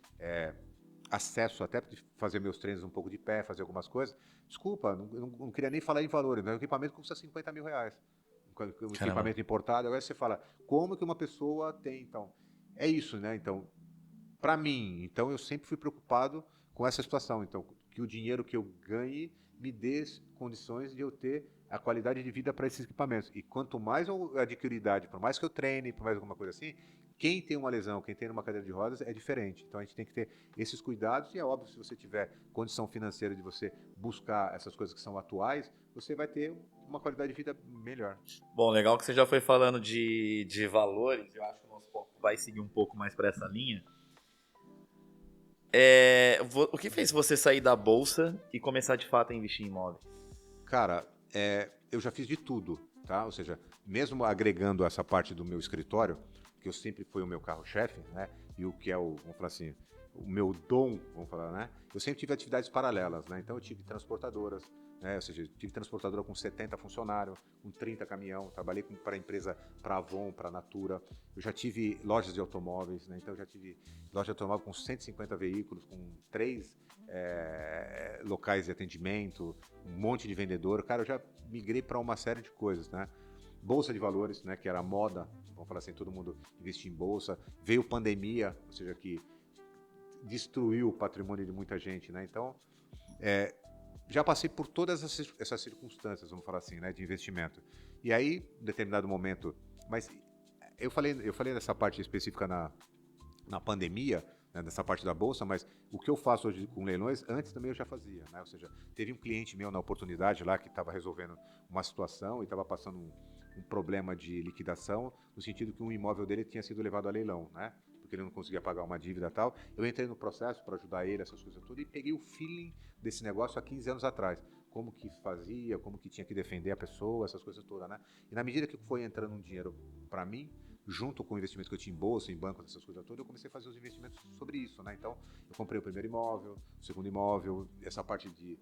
S2: acesso até para fazer meus treinos um pouco de pé, fazer algumas coisas. Desculpa, não queria nem falar em valores, mas o equipamento custa 50 mil reais. Um
S1: Caramba.
S2: equipamento importado. Agora você fala, como que uma pessoa tem, então? É isso, né? Então, para mim, então eu sempre fui preocupado com essa situação. Então, que o dinheiro que eu ganhe me dê condições de eu ter a qualidade de vida para esses equipamentos. E quanto mais eu adquirir idade, por mais que eu treine, por mais alguma coisa assim, quem tem uma lesão, quem tem uma cadeira de rodas é diferente. Então a gente tem que ter esses cuidados e é óbvio, se você tiver condição financeira de você buscar essas coisas que são atuais, você vai ter uma qualidade de vida melhor.
S1: Bom, legal que você já foi falando de valores. Eu acho que o nosso foco vai seguir um pouco mais para essa linha. O que fez você sair da bolsa e começar de fato a investir em imóveis?
S2: Cara, eu já fiz de tudo, tá? Ou seja, mesmo agregando essa parte do meu escritório, que eu sempre fui o meu carro-chefe, né? E o que é vamos falar assim, o meu dom, vamos falar, né? Eu sempre tive atividades paralelas, né? Então eu tive transportadoras, né? Ou seja, eu tive transportadora com 70 funcionários, com 30 caminhão, trabalhei para a empresa, para Avon, para Natura. Eu já tive lojas de automóveis, né? Então eu já tive loja de automóvel com 150 veículos, com 3 locais de atendimento, um monte de vendedor. Cara, eu já migrei para uma série de coisas, né? Bolsa de valores, né? Que era moda, vamos falar assim, todo mundo investia em bolsa. Veio pandemia, ou seja, que destruiu o patrimônio de muita gente, né? Então, já passei por todas essas circunstâncias, vamos falar assim, né? De investimento. E aí, em determinado momento, mas eu falei dessa parte específica na pandemia, né, dessa parte da bolsa, mas o que eu faço hoje com leilões, antes também eu já fazia, né? Ou seja, teve um cliente meu na oportunidade lá que estava resolvendo uma situação e estava passando um problema de liquidação, no sentido que um imóvel dele tinha sido levado a leilão, né? Porque ele não conseguia pagar uma dívida e tal. Eu entrei no processo para ajudar ele, essas coisas todas, e peguei o feeling desse negócio há 15 anos atrás. Como que fazia, como que tinha que defender a pessoa, essas coisas todas, né? E na medida que foi entrando um dinheiro para mim, junto com o investimento que eu tinha em bolsa, em banco, essas coisas todas, eu comecei a fazer os investimentos sobre isso, né? Então, eu comprei o primeiro imóvel, o segundo imóvel, essa parte de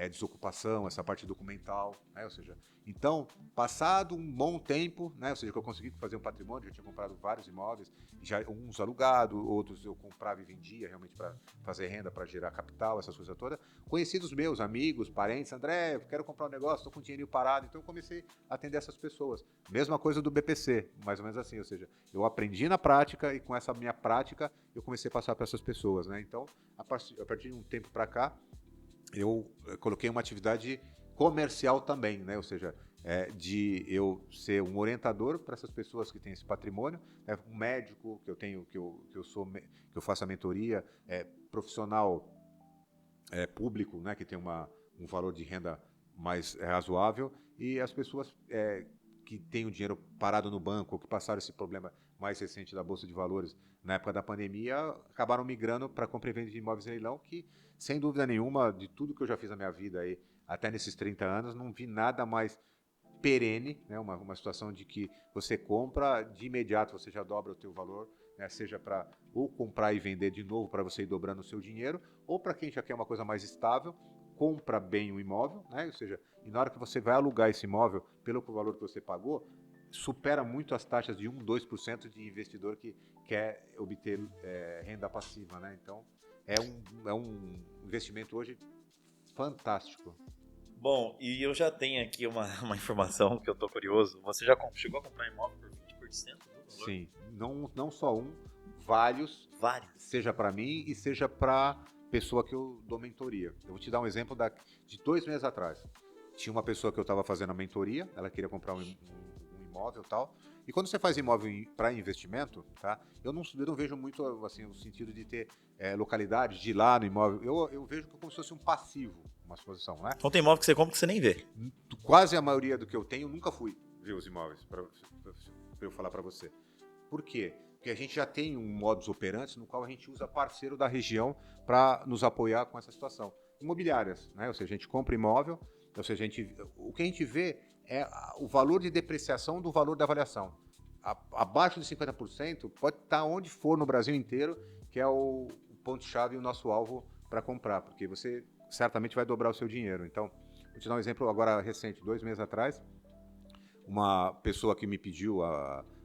S2: desocupação, essa parte documental, né? Ou seja, então, passado um bom tempo, né? Ou seja, que eu consegui fazer um patrimônio, já tinha comprado vários imóveis, já uns alugados, outros eu comprava e vendia realmente para fazer renda, para gerar capital, essas coisas todas. Conhecidos meus, amigos, parentes, André, eu quero comprar um negócio, estou com o dinheirinho parado, então eu comecei a atender essas pessoas. Mesma coisa do BPC, mais ou menos assim, ou seja, eu aprendi na prática e com essa minha prática eu comecei a passar para essas pessoas, né? Então, a partir de um tempo para cá, eu coloquei uma atividade comercial também, né? Ou seja, de eu ser um orientador para essas pessoas que têm esse patrimônio, né? Um médico que eu tenho, que eu faço a mentoria, profissional público, né? Que tem um valor de renda mais razoável, e as pessoas que têm o dinheiro parado no banco, ou que passaram esse problema mais recente da Bolsa de Valores na época da pandemia, acabaram migrando para compra e venda de imóveis em leilão, que, sem dúvida nenhuma, de tudo que eu já fiz na minha vida aí, até nesses 30 anos, não vi nada mais perene, né? Uma situação de que você compra, de imediato você já dobra o teu valor, né? Seja para ou comprar e vender de novo para você ir dobrando o seu dinheiro, ou para quem já quer uma coisa mais estável, compra bem o imóvel, né? Ou seja, e na hora que você vai alugar esse imóvel, pelo valor que você pagou, supera muito as taxas de 1, 2% de investidor que quer obter renda passiva, né? Então, é um investimento hoje fantástico.
S1: Bom, e eu já tenho aqui uma informação que eu tô curioso. Você já chegou a comprar imóvel por 20% do valor?
S2: Sim, não só um, vários.
S1: Vários.
S2: Seja para mim e seja para pessoa que eu dou mentoria. Eu vou te dar um exemplo de 2 meses atrás. Tinha uma pessoa que eu estava fazendo a mentoria, ela queria comprar um imóvel e tal. E quando você faz imóvel para investimento, tá? Eu não vejo muito assim, o sentido de ter localidades, de ir lá no imóvel. Eu vejo como se fosse um passivo, uma exposição, né?
S1: Então tem imóvel que você compra que você nem vê.
S2: Quase a maioria do que eu tenho, eu nunca fui ver os imóveis, para eu falar para você. Por quê? Porque a gente já tem um modus operandi no qual a gente usa parceiro da região para nos apoiar com essa situação. Imobiliárias, né? Ou seja, a gente compra imóvel, ou seja, o que a gente vê é o valor de depreciação do valor da avaliação. Abaixo de 50%, pode estar onde for no Brasil inteiro, que é o ponto-chave e o nosso alvo para comprar, porque você certamente vai dobrar o seu dinheiro. Então, vou te dar um exemplo agora recente, 2 meses atrás, uma pessoa que me pediu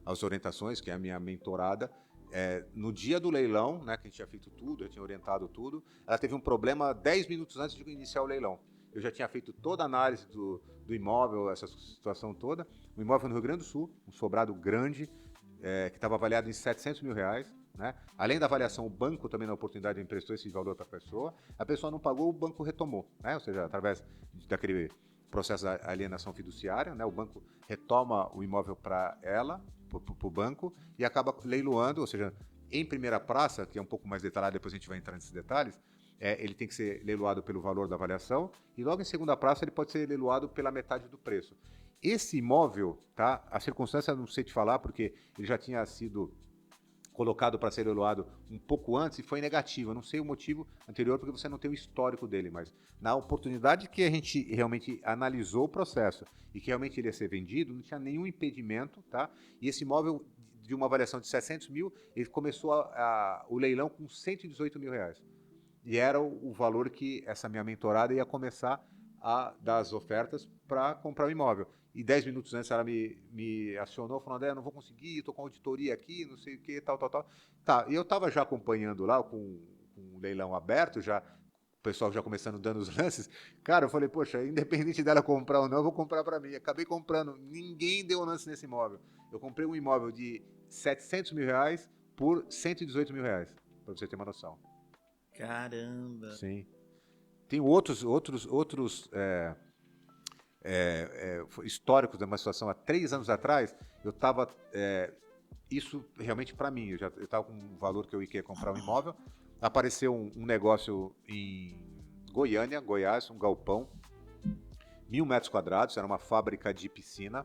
S2: as orientações, que é a minha mentorada, no dia do leilão, né, que a gente tinha feito tudo, eu tinha orientado tudo, ela teve um problema 10 minutos antes de iniciar o leilão. Eu já tinha feito toda a análise do imóvel, essa situação toda. Um imóvel no Rio Grande do Sul, um sobrado grande, que estava avaliado em R$700 mil. Né? Além da avaliação, o banco também na oportunidade emprestou esse valor para a pessoa não pagou, o banco retomou, né? Ou seja, através daquele processo da alienação fiduciária, né? O banco retoma o imóvel para ela, para o banco, e acaba leiloando, ou seja, em primeira praça, que é um pouco mais detalhado, depois a gente vai entrar nesses detalhes, ele tem que ser leiloado pelo valor da avaliação, e logo em segunda praça ele pode ser leiloado pela metade do preço. Esse imóvel, tá? A circunstância eu não sei te falar, porque ele já tinha sido colocado para ser leiloado um pouco antes e foi negativo. Eu não sei o motivo anterior, porque você não tem o histórico dele, mas na oportunidade que a gente realmente analisou o processo e que realmente ele ia ser vendido, não tinha nenhum impedimento, tá? E esse imóvel de uma avaliação de 600 mil, ele começou o leilão com R$118 mil. E era o valor que essa minha mentorada ia começar a dar as ofertas para comprar o imóvel. E 10 minutos antes ela me acionou, falando, André, eu não vou conseguir, estou com auditoria aqui, não sei o que, tal. Tá, e eu estava já acompanhando lá com o leilão aberto, já o pessoal já começando dando os lances. Cara, eu falei, poxa, independente dela comprar ou não, eu vou comprar para mim. Acabei comprando, ninguém deu lance nesse imóvel. Eu comprei um imóvel de R$700 mil por R$118 mil, para você ter uma noção.
S1: Caramba.
S2: Sim. Tem outros históricos de uma situação há 3 anos atrás. Eu estava isso realmente para mim. Eu estava com um valor que eu ia comprar um imóvel. Apareceu um negócio em Goiânia, Goiás, um galpão, 1.000 metros quadrados. Era uma fábrica de piscina.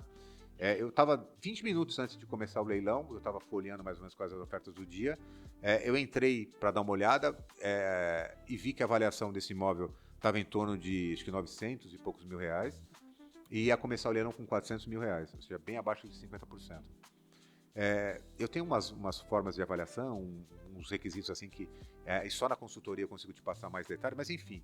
S2: Eu estava 20 minutos antes de começar o leilão, eu estava folheando mais ou menos quais as ofertas do dia. Eu entrei para dar uma olhada e vi que a avaliação desse imóvel estava em torno de, acho que 900 e poucos mil reais, e ia começar o leilão com R$400 mil, ou seja, bem abaixo de 50%. Eu tenho umas formas de avaliação, uns requisitos assim que e só na consultoria eu consigo te passar mais detalhes, mas enfim,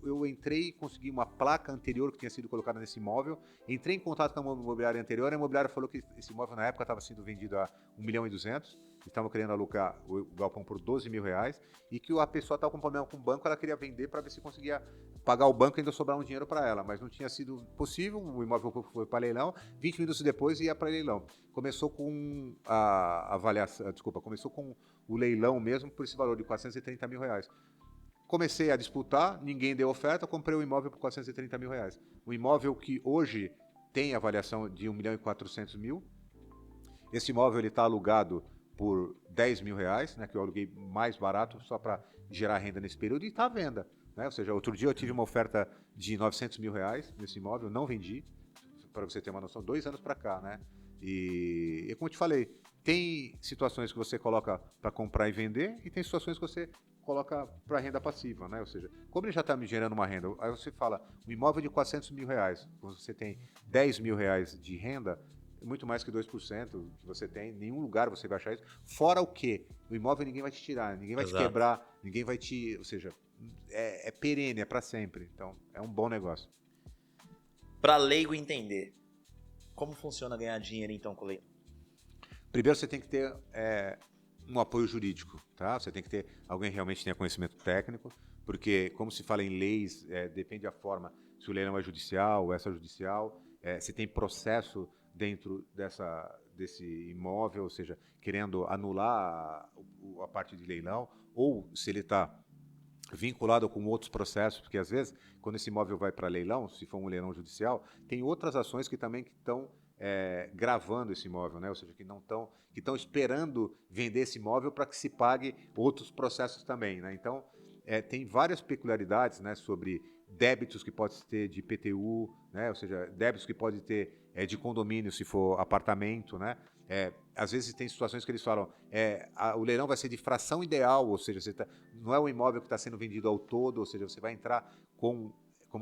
S2: eu entrei e consegui uma placa anterior que tinha sido colocada nesse imóvel, entrei em contato com a imobiliária anterior, a imobiliária falou que esse imóvel na época estava sendo vendido a 1.200.000, estavam querendo alugar o galpão por R$12.000 e que a pessoa estava com problema com o banco, ela queria vender para ver se conseguia pagar o banco e ainda sobrar um dinheiro para ela, mas não tinha sido possível, o imóvel foi para leilão, 20 minutos depois ia para leilão. Começou com a avaliação, desculpa, começou com o leilão mesmo por esse valor de R$430.000. Comecei a disputar, ninguém deu oferta, comprei o imóvel por R$430.000. O imóvel que hoje tem avaliação de R$1.400.000. Esse imóvel está alugado por R$10.000, né, que eu aluguei mais barato só para gerar renda nesse período e está à venda. Né? Ou seja, outro dia eu tive uma oferta de R$900.000 nesse imóvel, não vendi, para você ter uma noção, 2 anos para cá, né? E como eu te falei, tem situações que você coloca para comprar e vender e tem situações que você coloca para renda passiva, né? Ou seja, como ele já está me gerando uma renda, aí você fala, um imóvel de R$400.000, quando você tem R$10.000 de renda, muito mais que 2% que você tem, em nenhum lugar você vai achar isso. Fora o quê? O imóvel ninguém vai te tirar, ninguém vai te quebrar, ninguém vai te... Ou seja, é perene, é para sempre. Então, é um bom negócio.
S1: Para leigo entender, como funciona ganhar dinheiro então com leilão?
S2: Primeiro você tem que ter um apoio jurídico, tá? Você tem que ter alguém que realmente tenha conhecimento técnico, porque como se fala em leis, depende da forma, se o leilão é judicial ou extrajudicial, se tem processo dentro desse imóvel, ou seja, querendo anular a parte de leilão, ou se ele está vinculado com outros processos, porque às vezes, quando esse imóvel vai para leilão, se for um leilão judicial, tem outras ações que também estão gravando esse imóvel, né? Ou seja, que estão esperando vender esse imóvel para que se pague outros processos também, né? Então, tem várias peculiaridades, né, sobre débitos que pode ter de IPTU, né? Ou seja, débitos que pode ter de condomínio se for apartamento, né? Às vezes tem situações que eles falam, o leilão vai ser de fração ideal, ou seja, não é um imóvel que está sendo vendido ao todo, ou seja, você vai entrar como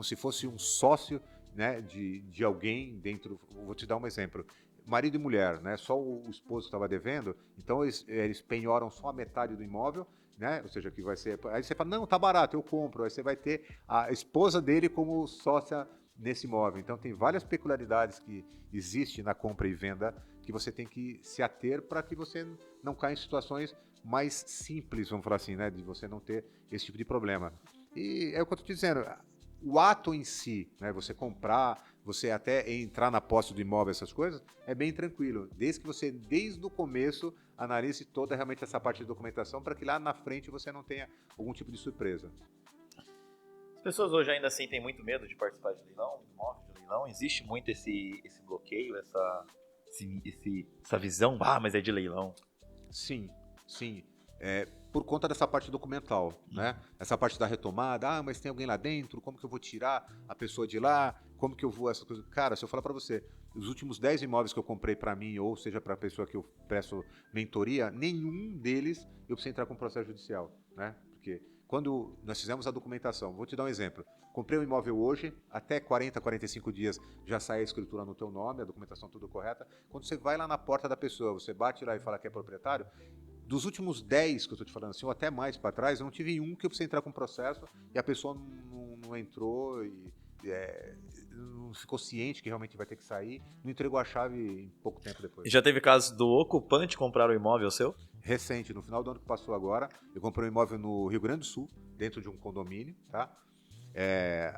S2: se fosse um sócio, né, de alguém dentro. Vou te dar um exemplo. Marido e mulher, né? Só o esposo estava devendo, então eles penhoram só a metade do imóvel, né? Ou seja, que vai ser. Aí você fala, não, tá barato, eu compro. Aí você vai ter a esposa dele como sócia nesse imóvel. Então tem várias peculiaridades que existem na compra e venda que você tem que se ater para que você não caia em situações mais simples, vamos falar assim, né? De você não ter esse tipo de problema. E é o que eu estou dizendo. O ato em si, né, você comprar, você até entrar na posse do imóvel, essas coisas, é bem tranquilo. Desde que você, desde o começo, analise toda realmente essa parte de documentação para que lá na frente você não tenha algum tipo de surpresa.
S1: As pessoas hoje ainda assim têm muito medo de participar de leilão, imóvel de leilão. Existe muito esse bloqueio, essa visão, mas é de leilão.
S2: Sim. Por conta dessa parte documental, né? Essa parte da retomada, mas tem alguém lá dentro, como que eu vou tirar a pessoa de lá? Como que eu vou essa coisa? Cara, se eu falar para você, os últimos 10 imóveis que eu comprei para mim, ou seja, para a pessoa que eu presto mentoria, nenhum deles eu preciso entrar com processo judicial, né? Porque quando nós fizemos a documentação, vou te dar um exemplo. Comprei um imóvel hoje, até 40, 45 dias já sai a escritura no teu nome, a documentação tudo correta. Quando você vai lá na porta da pessoa, você bate lá e fala que é proprietário, dos últimos 10 que eu estou te falando assim, ou até mais para trás, eu não tive um que eu precisei entrar com processo e a pessoa não entrou e não ficou ciente que realmente vai ter que sair, não entregou a chave em pouco tempo depois.
S1: E já teve caso do ocupante comprar o imóvel seu?
S2: Recente, no final do ano que passou agora, eu comprei um imóvel no Rio Grande do Sul, dentro de um condomínio, tá?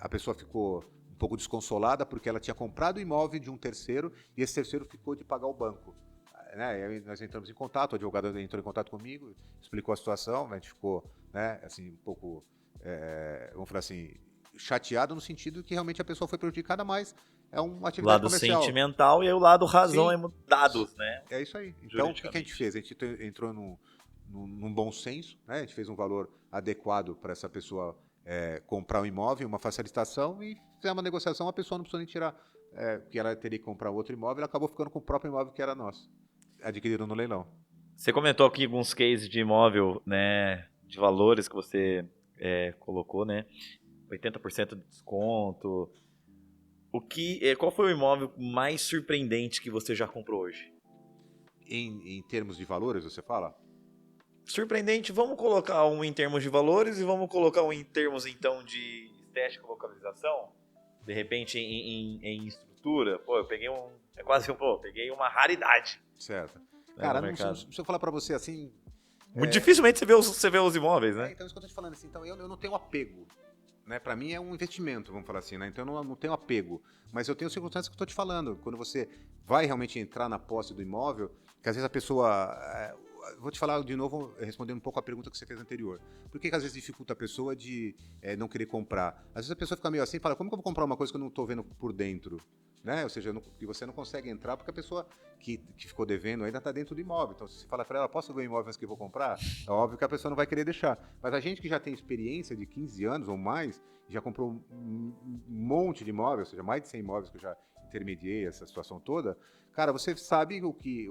S2: A pessoa ficou um pouco desconsolada porque ela tinha comprado o imóvel de um terceiro e esse terceiro ficou de pagar o banco. Né, aí nós entramos em contato, o advogado entrou em contato comigo, explicou a situação, a gente ficou, né, assim, um pouco, vamos falar assim, chateado no sentido que realmente a pessoa foi prejudicada, mais, é uma atividade
S1: lado
S2: comercial.
S1: Sentimental e o lado razão, dados, né?
S2: É isso aí. Então, o que a gente fez? A gente entrou num bom senso, né? A gente fez um valor adequado para essa pessoa comprar um imóvel, uma facilitação, e fizemos uma negociação, a pessoa não precisou nem tirar, que ela teria que comprar outro imóvel, ela acabou ficando com o próprio imóvel que era nosso, adquirido no leilão.
S1: Você comentou aqui alguns cases de imóvel, né, de valores que você colocou, né, 80% de desconto. Qual foi o imóvel mais surpreendente que você já comprou hoje?
S2: Em termos de valores, você fala?
S1: Surpreendente, vamos colocar um em termos de valores e vamos colocar um em termos, então, de estética e localização? De repente, em estrutura? Pô, eu peguei peguei uma raridade.
S2: Certo.
S1: Né,
S2: Cara,
S1: no mercado.
S2: se eu falar pra você assim...
S1: Muito dificilmente você vê os imóveis, né?
S2: Então, isso que eu tô te falando assim, então eu não tenho apego. Né? Para mim é um investimento, vamos falar assim, né? Então eu não tenho apego, mas eu tenho circunstâncias que eu estou te falando. Quando você vai realmente entrar na posse do imóvel, que às vezes a pessoa... vou te falar de novo, respondendo um pouco a pergunta que você fez anterior. Por que às vezes dificulta a pessoa de não querer comprar? Às vezes a pessoa fica meio assim e fala, como que eu vou comprar uma coisa que eu não estou vendo por dentro? Né? Ou seja, que você não consegue entrar porque a pessoa que ficou devendo ainda está dentro do imóvel. Então, se você fala para ela, posso ver o imóvel antes que eu vou comprar? É óbvio que a pessoa não vai querer deixar. Mas a gente que já tem experiência de 15 anos ou mais, já comprou um monte de imóveis, ou seja, mais de 100 imóveis que eu já intermediei essa situação toda, cara, você sabe o que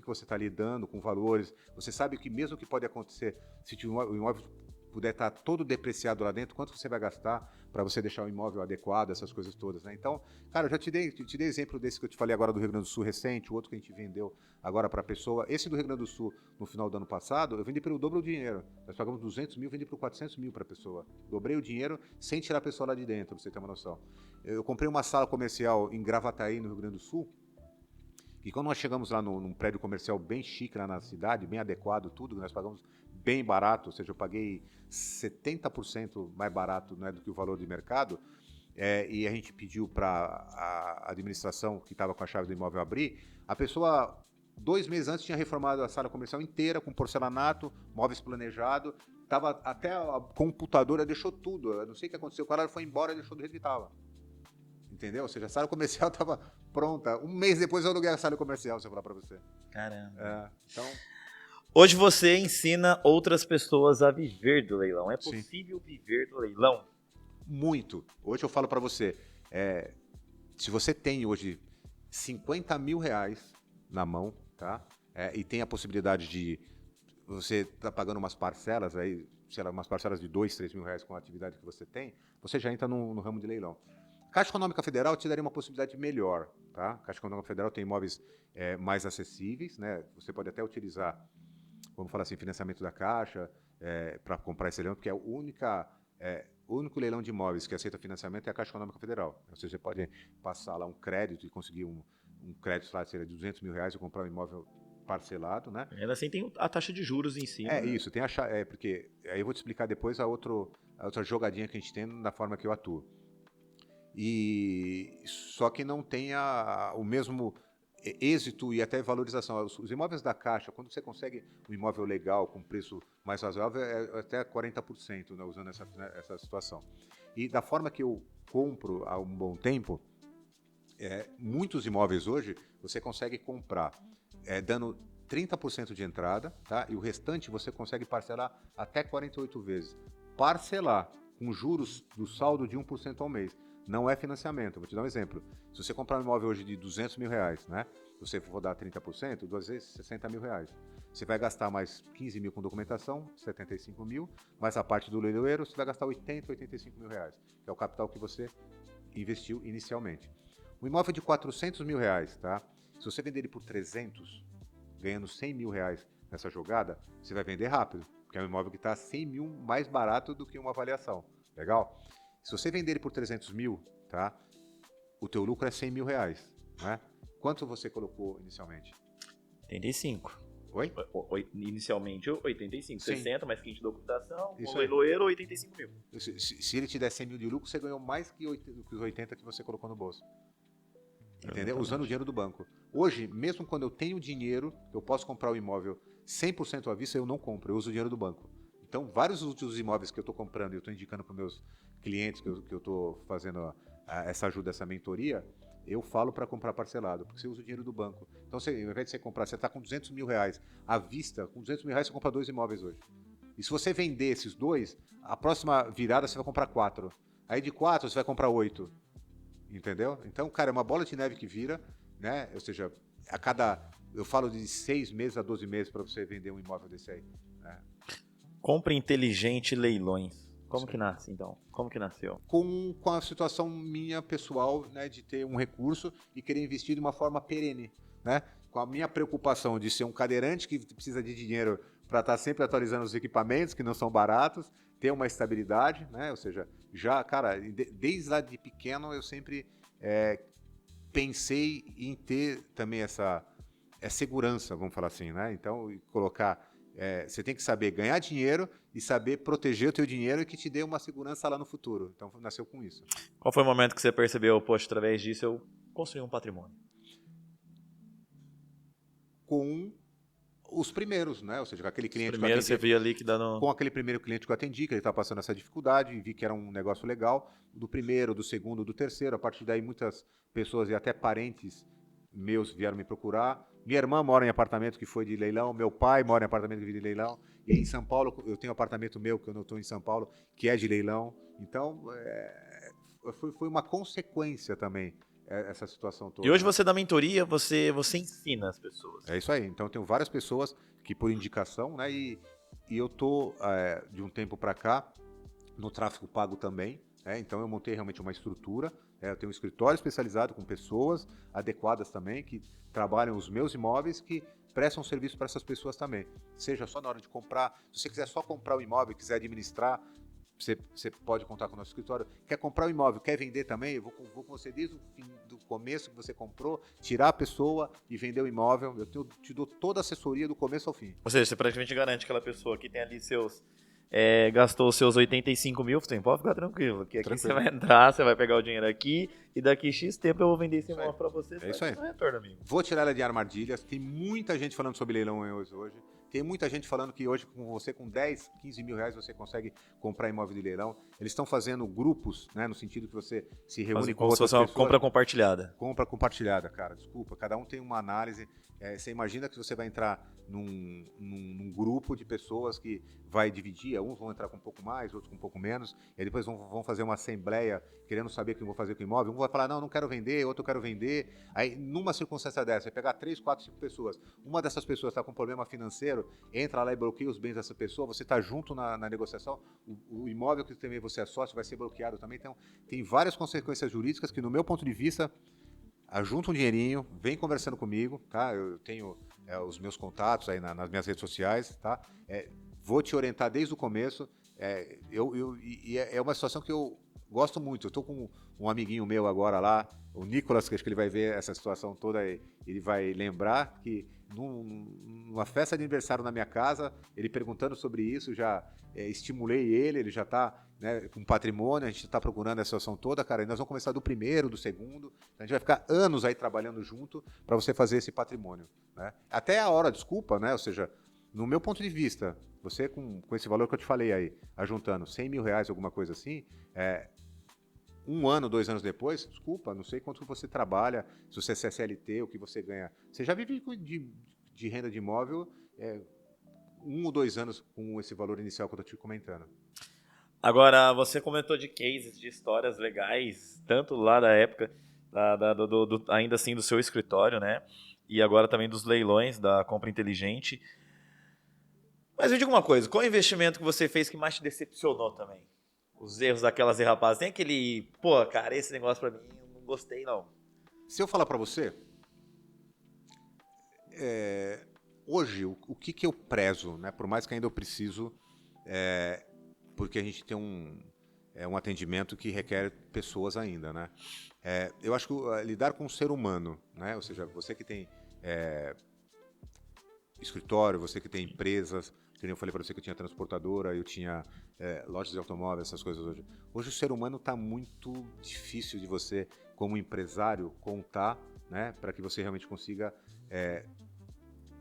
S2: você está lidando com valores, você sabe que mesmo que pode acontecer, se o imóvel puder estar todo depreciado lá dentro, quanto você vai gastar para você deixar o imóvel adequado, essas coisas todas, né? Então, cara, eu já te dei exemplo desse que eu te falei agora do Rio Grande do Sul recente, o outro que a gente vendeu agora para a pessoa. Esse do Rio Grande do Sul, no final do ano passado, eu vendi pelo dobro do dinheiro. Nós pagamos 200 mil, vendi por 400 mil para a pessoa. Dobrei o dinheiro sem tirar a pessoa lá de dentro, pra você ter uma noção. Eu comprei uma sala comercial em Gravataí, no Rio Grande do Sul, e quando nós chegamos lá num prédio comercial bem chique lá na cidade, bem adequado, tudo, nós pagamos bem barato, ou seja, eu paguei 70% mais barato, né, do que o valor de mercado, e a gente pediu para a administração que estava com a chave do imóvel abrir, a pessoa 2 meses antes tinha reformado a sala comercial inteira, com porcelanato, móveis planejados, tava até a computadora, deixou tudo, eu não sei o que aconteceu, o cara foi embora e deixou do jeito que estava. Entendeu? Ou seja, a sala comercial estava pronta. Um mês depois eu aluguei a sala comercial, se eu falar para você.
S1: Caramba.
S2: Então...
S1: Hoje você ensina outras pessoas a viver do leilão. É
S2: Sim.
S1: possível viver do leilão?
S2: Muito. Hoje eu falo para você, se você tem hoje 50 mil reais na mão, tá? E tem a possibilidade de você tá pagando umas parcelas aí, sei lá, umas parcelas de 2, 3 mil reais com a atividade que você tem, você já entra no ramo de leilão. Caixa Econômica Federal te daria uma possibilidade melhor, tá? Caixa Econômica Federal tem imóveis mais acessíveis, né? Você pode até utilizar, vamos falar assim, financiamento da Caixa para comprar esse leilão, porque é o único leilão de imóveis que aceita financiamento é a Caixa Econômica Federal. Ou seja, você pode passar lá um crédito e conseguir um crédito lá de 200 mil reais e comprar um imóvel parcelado, né?
S1: Ainda assim tem a taxa de juros em cima.
S2: Isso, tem porque aí eu vou te explicar depois a outra jogadinha que a gente tem na forma que eu atuo. E só que não tem o mesmo êxito e até valorização. Os imóveis da Caixa, quando você consegue um imóvel legal com preço mais razoável, é até 40%, né, usando essa situação. E da forma que eu compro há um bom tempo, muitos imóveis hoje você consegue comprar dando 30% de entrada, tá? E o restante você consegue parcelar até 48 vezes. Parcelar com juros do saldo de 1% ao mês. Não é financiamento. Vou te dar um exemplo. Se você comprar um imóvel hoje de 200 mil reais, né? Se você for dar 30%, 2 vezes 60 mil reais. Você vai gastar mais 15 mil com documentação, 75 mil, mais a parte do leiloeiro, você vai gastar 80, 85 mil reais, que é o capital que você investiu inicialmente. Um imóvel de 400 mil reais, tá? Se você vender ele por 300, ganhando 100 mil reais nessa jogada, você vai vender rápido, porque é um imóvel que está 100 mil mais barato do que uma avaliação. Legal? Se você vender ele por 300 mil, tá? O teu lucro é 100 mil reais, né? Quanto você colocou inicialmente?
S1: 85.
S2: Oi?
S1: Inicialmente 85.
S2: Sim.
S1: 60, mais 15 de documentação.
S2: Isso
S1: O leiloeiro, 85 mil.
S2: Se ele te der 100 mil de lucro, você ganhou mais que os 80 que você colocou no bolso. Entendeu?
S1: Exatamente.
S2: Usando o dinheiro do banco. Hoje, mesmo quando eu tenho dinheiro, eu posso comprar o imóvel 100% à vista, eu não compro, eu uso o dinheiro do banco. Então, vários dos imóveis que eu estou comprando e eu estou indicando para os meus clientes que eu estou fazendo essa ajuda, essa mentoria, eu falo para comprar parcelado, porque você usa o dinheiro do banco. Então, ao invés de você comprar, você está com 200 mil reais à vista, com 200 mil reais você compra 2 imóveis hoje. E se você vender esses 2, a próxima virada você vai comprar 4. Aí de 4 você vai comprar 8. Entendeu? Então, cara, é uma bola de neve que vira, né? Ou seja, eu falo de 6 meses a 12 meses para você vender um imóvel desse aí. Né?
S1: Compra inteligente leilões. Como que nasce, então? Como que nasceu?
S2: Com a situação minha pessoal, né, de ter um recurso e querer investir de uma forma perene, né? com a minha preocupação de ser um cadeirante que precisa de dinheiro para estar sempre atualizando os equipamentos, que não são baratos, ter uma estabilidade, né? Ou seja, já, cara, desde lá de pequeno eu sempre pensei em ter também essa segurança, vamos falar assim, né? Então, colocar... você tem que saber ganhar dinheiro e saber proteger o teu dinheiro e que te dê uma segurança lá no futuro. Então, nasceu com isso.
S1: Qual foi o momento que você percebeu, poxa, através disso eu construí um patrimônio?
S2: Com os primeiros, né? Ou seja, com aquele cliente que eu
S1: Primeiro
S2: atendi,
S1: você via ali que dando...
S2: com aquele primeiro cliente que eu atendi, que ele estava passando essa dificuldade, e vi que era um negócio legal, do primeiro, do segundo, do terceiro. A partir daí, muitas pessoas e até parentes meus vieram me procurar. Minha irmã mora em apartamento que foi de leilão, meu pai mora em apartamento que foi de leilão, e em São Paulo eu tenho um apartamento meu, que eu não estou em São Paulo, que é de leilão. Então, foi uma consequência também, essa situação toda.
S1: E hoje
S2: né?
S1: você dá mentoria, você ensina as pessoas.
S2: É isso aí. Então, eu tenho várias pessoas que, por indicação, né, e eu tô, de um tempo para cá, no tráfego pago também. Então, eu montei realmente uma estrutura. Eu tenho um escritório especializado com pessoas adequadas também, que trabalham os meus imóveis, que prestam serviço para essas pessoas também. Seja só na hora de comprar, se você quiser só comprar o imóvel e quiser administrar, você pode contar com o nosso escritório. Quer comprar o imóvel, quer vender também? Eu vou com você desde o fim do começo que você comprou, tirar a pessoa e vender o imóvel. Eu te dou toda a assessoria do começo ao fim.
S1: Ou seja, você praticamente garante aquela pessoa que tem ali seus... gastou os seus 85 mil, você pode ficar tranquilo, que aqui
S2: Tranquilo.
S1: você vai entrar, você vai pegar o dinheiro aqui e daqui X tempo eu vou vender esse
S2: Isso aí.
S1: imóvel pra você.
S2: É isso aí.
S1: Um retorno, amigo.
S2: Vou tirar ela de armadilhas. Tem muita gente falando sobre leilão hoje. Tem muita gente falando que hoje com você com 10, 15 mil reais você consegue comprar imóvel de leilão. Eles estão fazendo grupos, né, no sentido que você se reúne com
S1: Como se
S2: outras
S1: fosse uma
S2: pessoas.
S1: compra compartilhada.
S2: Compra compartilhada, cara. Desculpa, cada um tem uma análise. Você imagina que você vai entrar num grupo de pessoas que vai dividir. Uns vão entrar com um pouco mais, outros com um pouco menos. E aí depois vão fazer uma assembleia querendo saber o que eu vou fazer com o imóvel. Um vai falar, não quero vender, outro eu quero vender. Aí, numa circunstância dessa, vai pegar 3, 4, 5 pessoas. Uma dessas pessoas está com problema financeiro, entra lá e bloqueia os bens dessa pessoa. Você está junto na negociação. O imóvel que também você é sócio vai ser bloqueado também. Então, tem várias consequências jurídicas que, no meu ponto de vista, ajunta um dinheirinho, vem conversando comigo, tá? Eu tenho os meus contatos aí nas minhas redes sociais, tá? Vou te orientar desde o começo. E é uma situação que eu gosto muito. Eu estou com um amiguinho meu agora lá, o Nicolas, que acho que ele vai ver essa situação toda, ele vai lembrar que numa festa de aniversário na minha casa, ele perguntando sobre isso, já estimulei ele já está, né, com patrimônio, a gente está procurando essa situação toda, cara, e nós vamos começar do primeiro, do segundo, a gente vai ficar anos aí trabalhando junto para você fazer esse patrimônio, né? Até a hora, desculpa, né, ou seja, no meu ponto de vista, você com esse valor que eu te falei aí, ajuntando 100 mil reais, alguma coisa assim, 1 ano, 2 anos depois, desculpa, não sei quanto você trabalha, se você é CLT, o que você ganha. Você já vive de renda de imóvel 1 ou 2 anos com esse valor inicial que eu estou te comentando.
S1: Agora, você comentou de cases, de histórias legais, tanto lá da época, ainda assim do seu escritório, né? E agora também dos leilões, da compra inteligente. Mas me diga uma coisa, qual é o investimento que você fez que mais te decepcionou também? Os erros daquelas rapazes. Tem aquele, pô, cara, esse negócio pra mim, eu não gostei, não.
S2: Se eu falar para você, hoje, o que eu prezo, né? Por mais que ainda eu preciso, porque a gente tem um atendimento que requer pessoas ainda, né? Eu acho que lidar com o ser humano, né? Ou seja, você que tem escritório, você que tem empresas, que eu falei para você que eu tinha transportadora, eu tinha lojas de automóveis, essas coisas hoje. Hoje o ser humano está muito difícil de você, como empresário, contar, né? Para que você realmente consiga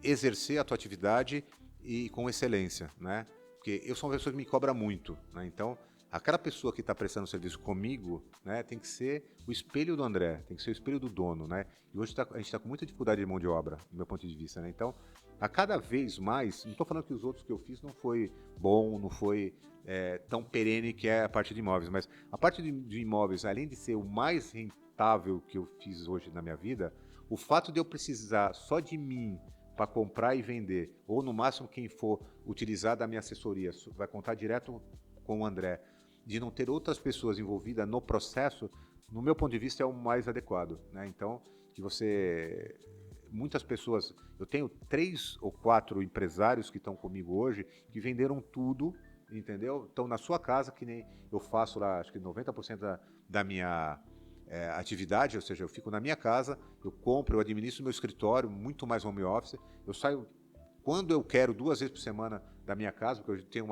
S2: exercer a tua atividade e com excelência, né? Porque eu sou uma pessoa que me cobra muito, né? Então, aquela pessoa que está prestando serviço comigo, né, tem que ser o espelho do André, tem que ser o espelho do dono, né? E hoje a gente está com muita dificuldade de mão de obra, do meu ponto de vista, né? Então, a cada vez mais, não estou falando que os outros que eu fiz não foi bom, não foi tão perene que é a parte de imóveis, mas a parte de imóveis, além de ser o mais rentável que eu fiz hoje na minha vida, o fato de eu precisar só de mim para comprar e vender, ou no máximo quem for utilizar da minha assessoria, vai contar direto com o André, de não ter outras pessoas envolvidas no processo, no meu ponto de vista é o mais adequado, né? Então, que você muitas pessoas, eu tenho 3 ou 4 empresários que estão comigo hoje, que venderam tudo, entendeu? Estão na sua casa, que nem eu faço lá, acho que 90% da minha atividade, ou seja, eu fico na minha casa, eu compro, eu administro meu escritório, muito mais home office, eu saio quando eu quero 2 vezes por semana da minha casa, porque eu tenho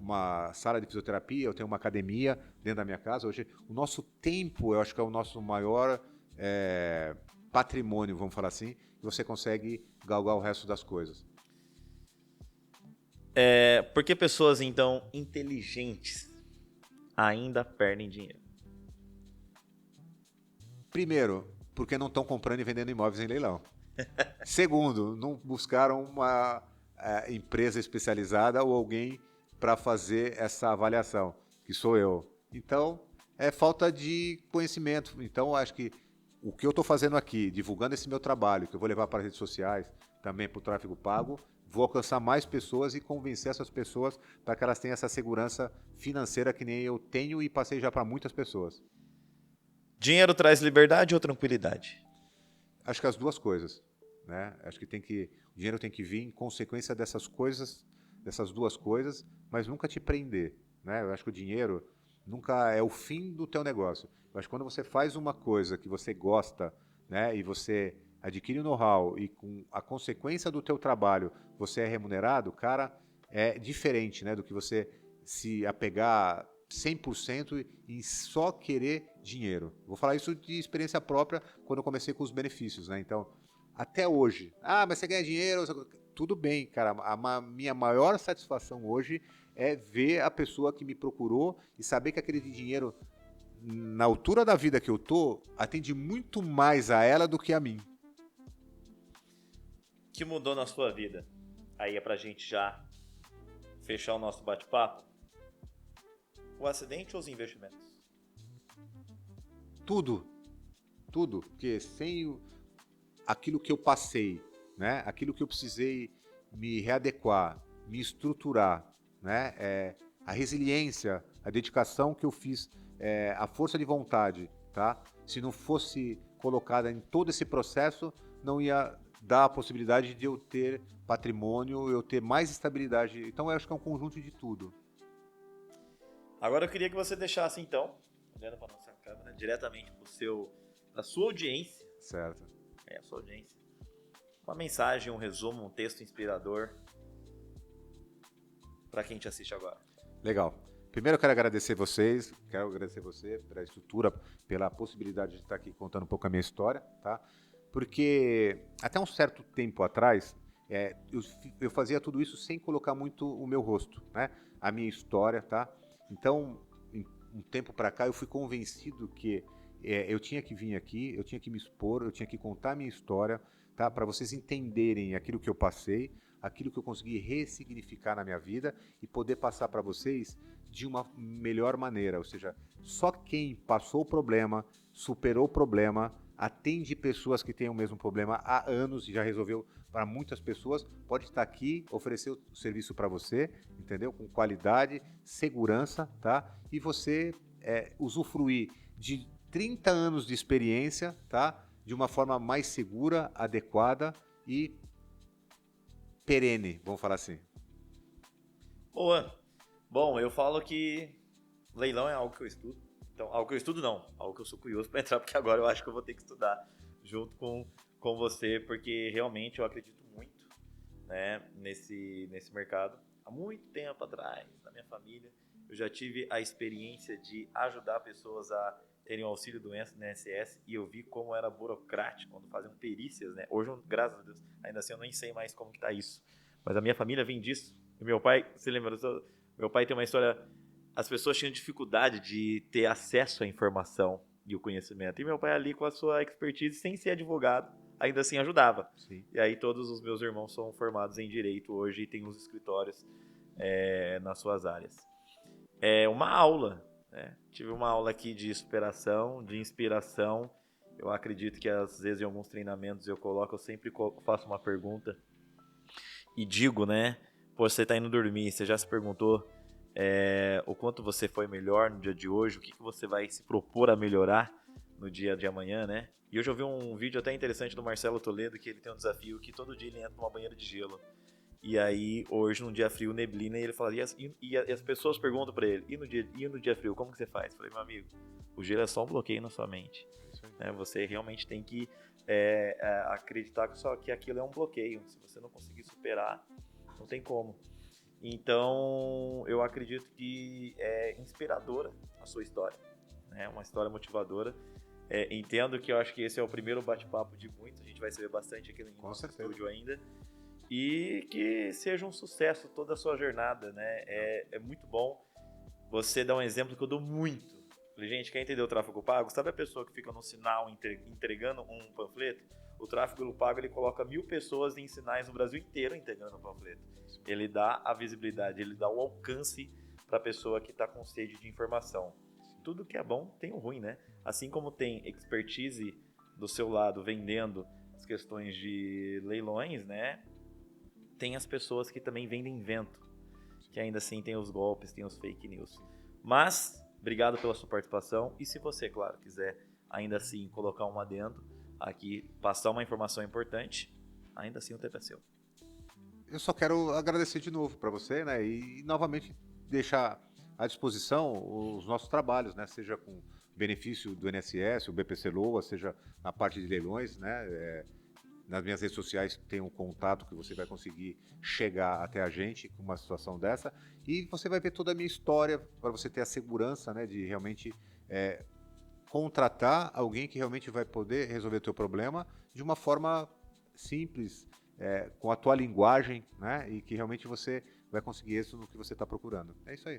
S2: uma sala de fisioterapia, eu tenho uma academia dentro da minha casa. Hoje, o nosso tempo, eu acho que é o nosso maior patrimônio, vamos falar assim, e você consegue galgar o resto das coisas.
S1: Por que pessoas, então, inteligentes ainda perdem dinheiro?
S2: Primeiro, porque não estão comprando e vendendo imóveis em leilão. Segundo, não buscaram uma empresa especializada ou alguém para fazer essa avaliação, que sou eu. Então, é falta de conhecimento. Então, acho que o que eu estou fazendo aqui, divulgando esse meu trabalho, que eu vou levar para as redes sociais, também para o tráfego pago, vou alcançar mais pessoas e convencer essas pessoas para que elas tenham essa segurança financeira que nem eu tenho e passei já para muitas pessoas.
S1: Dinheiro traz liberdade ou tranquilidade?
S2: Acho que as duas coisas, né? Acho que o dinheiro tem que vir em consequência dessas coisas, dessas duas coisas, mas nunca te prender, né? Eu acho que o dinheiro nunca é o fim do teu negócio. Eu acho que quando você faz uma coisa que você gosta, né, e você adquire o know-how e com a consequência do teu trabalho você é remunerado, cara, é diferente, né, do que você se apegar 100% em só querer dinheiro. Vou falar isso de experiência própria quando eu comecei com os benefícios, né? Então, até hoje, mas você ganha dinheiro, tudo bem, cara. Minha maior satisfação hoje é ver a pessoa que me procurou e saber que aquele dinheiro, na altura da vida que eu tô, atende muito mais a ela do que a mim.
S1: O que mudou na sua vida? Aí é pra gente já fechar o nosso bate-papo. O acidente ou os investimentos?
S2: Tudo, tudo, porque sem aquilo que eu passei, né? Aquilo que eu precisei me readequar, me estruturar, né? A resiliência, a dedicação que eu fiz, a força de vontade, tá? Se não fosse colocada em todo esse processo, não ia dar a possibilidade de eu ter patrimônio, eu ter mais estabilidade. Então eu acho que é um conjunto de tudo.
S1: Agora eu queria que você deixasse, então, olhando para nossa câmera, diretamente para sua audiência,
S2: Certo.
S1: a sua audiência, uma mensagem, um resumo, um texto inspirador para quem te assiste agora.
S2: Legal. Primeiro eu quero agradecer vocês, quero agradecer você pela estrutura, pela possibilidade de estar aqui contando um pouco a minha história, tá? Porque até um certo tempo atrás, eu fazia tudo isso sem colocar muito o meu rosto, né? A minha história, tá? Então, um tempo para cá, eu fui convencido que eu tinha que vir aqui, eu tinha que me expor, eu tinha que contar a minha história, tá? Para vocês entenderem aquilo que eu passei, aquilo que eu consegui ressignificar na minha vida e poder passar para vocês de uma melhor maneira. Ou seja, só quem passou o problema, superou o problema, atende pessoas que têm o mesmo problema há anos e já resolveu para muitas pessoas, pode estar aqui, oferecer o serviço para você, entendeu? Com qualidade, segurança, tá? E você usufruir de 30 anos de experiência, tá? De uma forma mais segura, adequada e perene, vamos falar assim.
S1: Boa. Bom, eu falo que leilão é algo que eu estudo. Então, algo que eu estudo não, algo que eu sou curioso para entrar, porque agora eu acho que eu vou ter que estudar junto com você, porque realmente eu acredito muito, né, nesse mercado. Há muito tempo atrás, na minha família, eu já tive a experiência de ajudar pessoas a terem o auxílio doença no INSS e eu vi como era burocrático quando faziam perícias, né? Hoje, graças a Deus, ainda assim eu nem sei mais como que tá isso. Mas a minha família vem disso. E meu pai, você lembra? Meu pai tem uma história. As pessoas tinham dificuldade de ter acesso à informação e o conhecimento. E meu pai ali com a sua expertise, sem ser advogado, ainda assim ajudava.
S2: Sim.
S1: E aí todos os meus irmãos são formados em Direito hoje e têm os escritórios nas suas áreas. É uma aula, né? Tive uma aula aqui de superação, de inspiração. Eu acredito que às vezes em alguns treinamentos eu sempre faço uma pergunta e digo, né? Pô, você tá indo dormir, você já se perguntou o quanto você foi melhor no dia de hoje, o que você vai se propor a melhorar no dia de amanhã, né? E hoje eu vi um vídeo até interessante do Marcelo Toledo, que ele tem um desafio que todo dia ele entra numa banheira de gelo. E aí, hoje, num dia frio, neblina, e ele fala, e as pessoas perguntam pra ele, e no dia frio, como que você faz? Eu falei, meu amigo, o gelo é só um bloqueio na sua mente. Né? Você realmente tem que acreditar que aquilo é um bloqueio. Se você não conseguir superar, não tem como. Então, eu acredito que é inspiradora a sua história. Né? Uma história motivadora. Entendo que eu acho que esse é o primeiro bate-papo de muitos. A gente vai se ver bastante aqui no nosso estúdio ainda. E que seja um sucesso toda a sua jornada, né? É muito bom você dar um exemplo que eu dou muito. Falei, gente, quer entender o tráfego pago? Sabe a pessoa que fica no sinal entregando um panfleto? O tráfego pago, ele coloca 1000 pessoas em sinais no Brasil inteiro entregando um panfleto. Ele dá a visibilidade, ele dá o alcance para a pessoa que está com sede de informação. Tudo que é bom tem o ruim, né? Assim como tem expertise do seu lado vendendo as questões de leilões, né? Tem as pessoas que também vendem vento, que ainda assim tem os golpes, tem os fake news. Mas, obrigado pela sua participação. E se você, claro, quiser ainda assim colocar um adendo aqui, passar uma informação importante, ainda assim o tempo é seu.
S2: Eu só quero agradecer de novo para você, né? E novamente deixar à disposição os nossos trabalhos, né? Seja com benefício do INSS, o BPC Loa, seja na parte de leilões, né? Nas minhas redes sociais tem um contato que você vai conseguir chegar até a gente com uma situação dessa, e você vai ver toda a minha história para você ter a segurança, né, de realmente contratar alguém que realmente vai poder resolver o teu problema de uma forma simples, com a tua linguagem, né, e que realmente você vai conseguir isso no que você está procurando. É isso aí.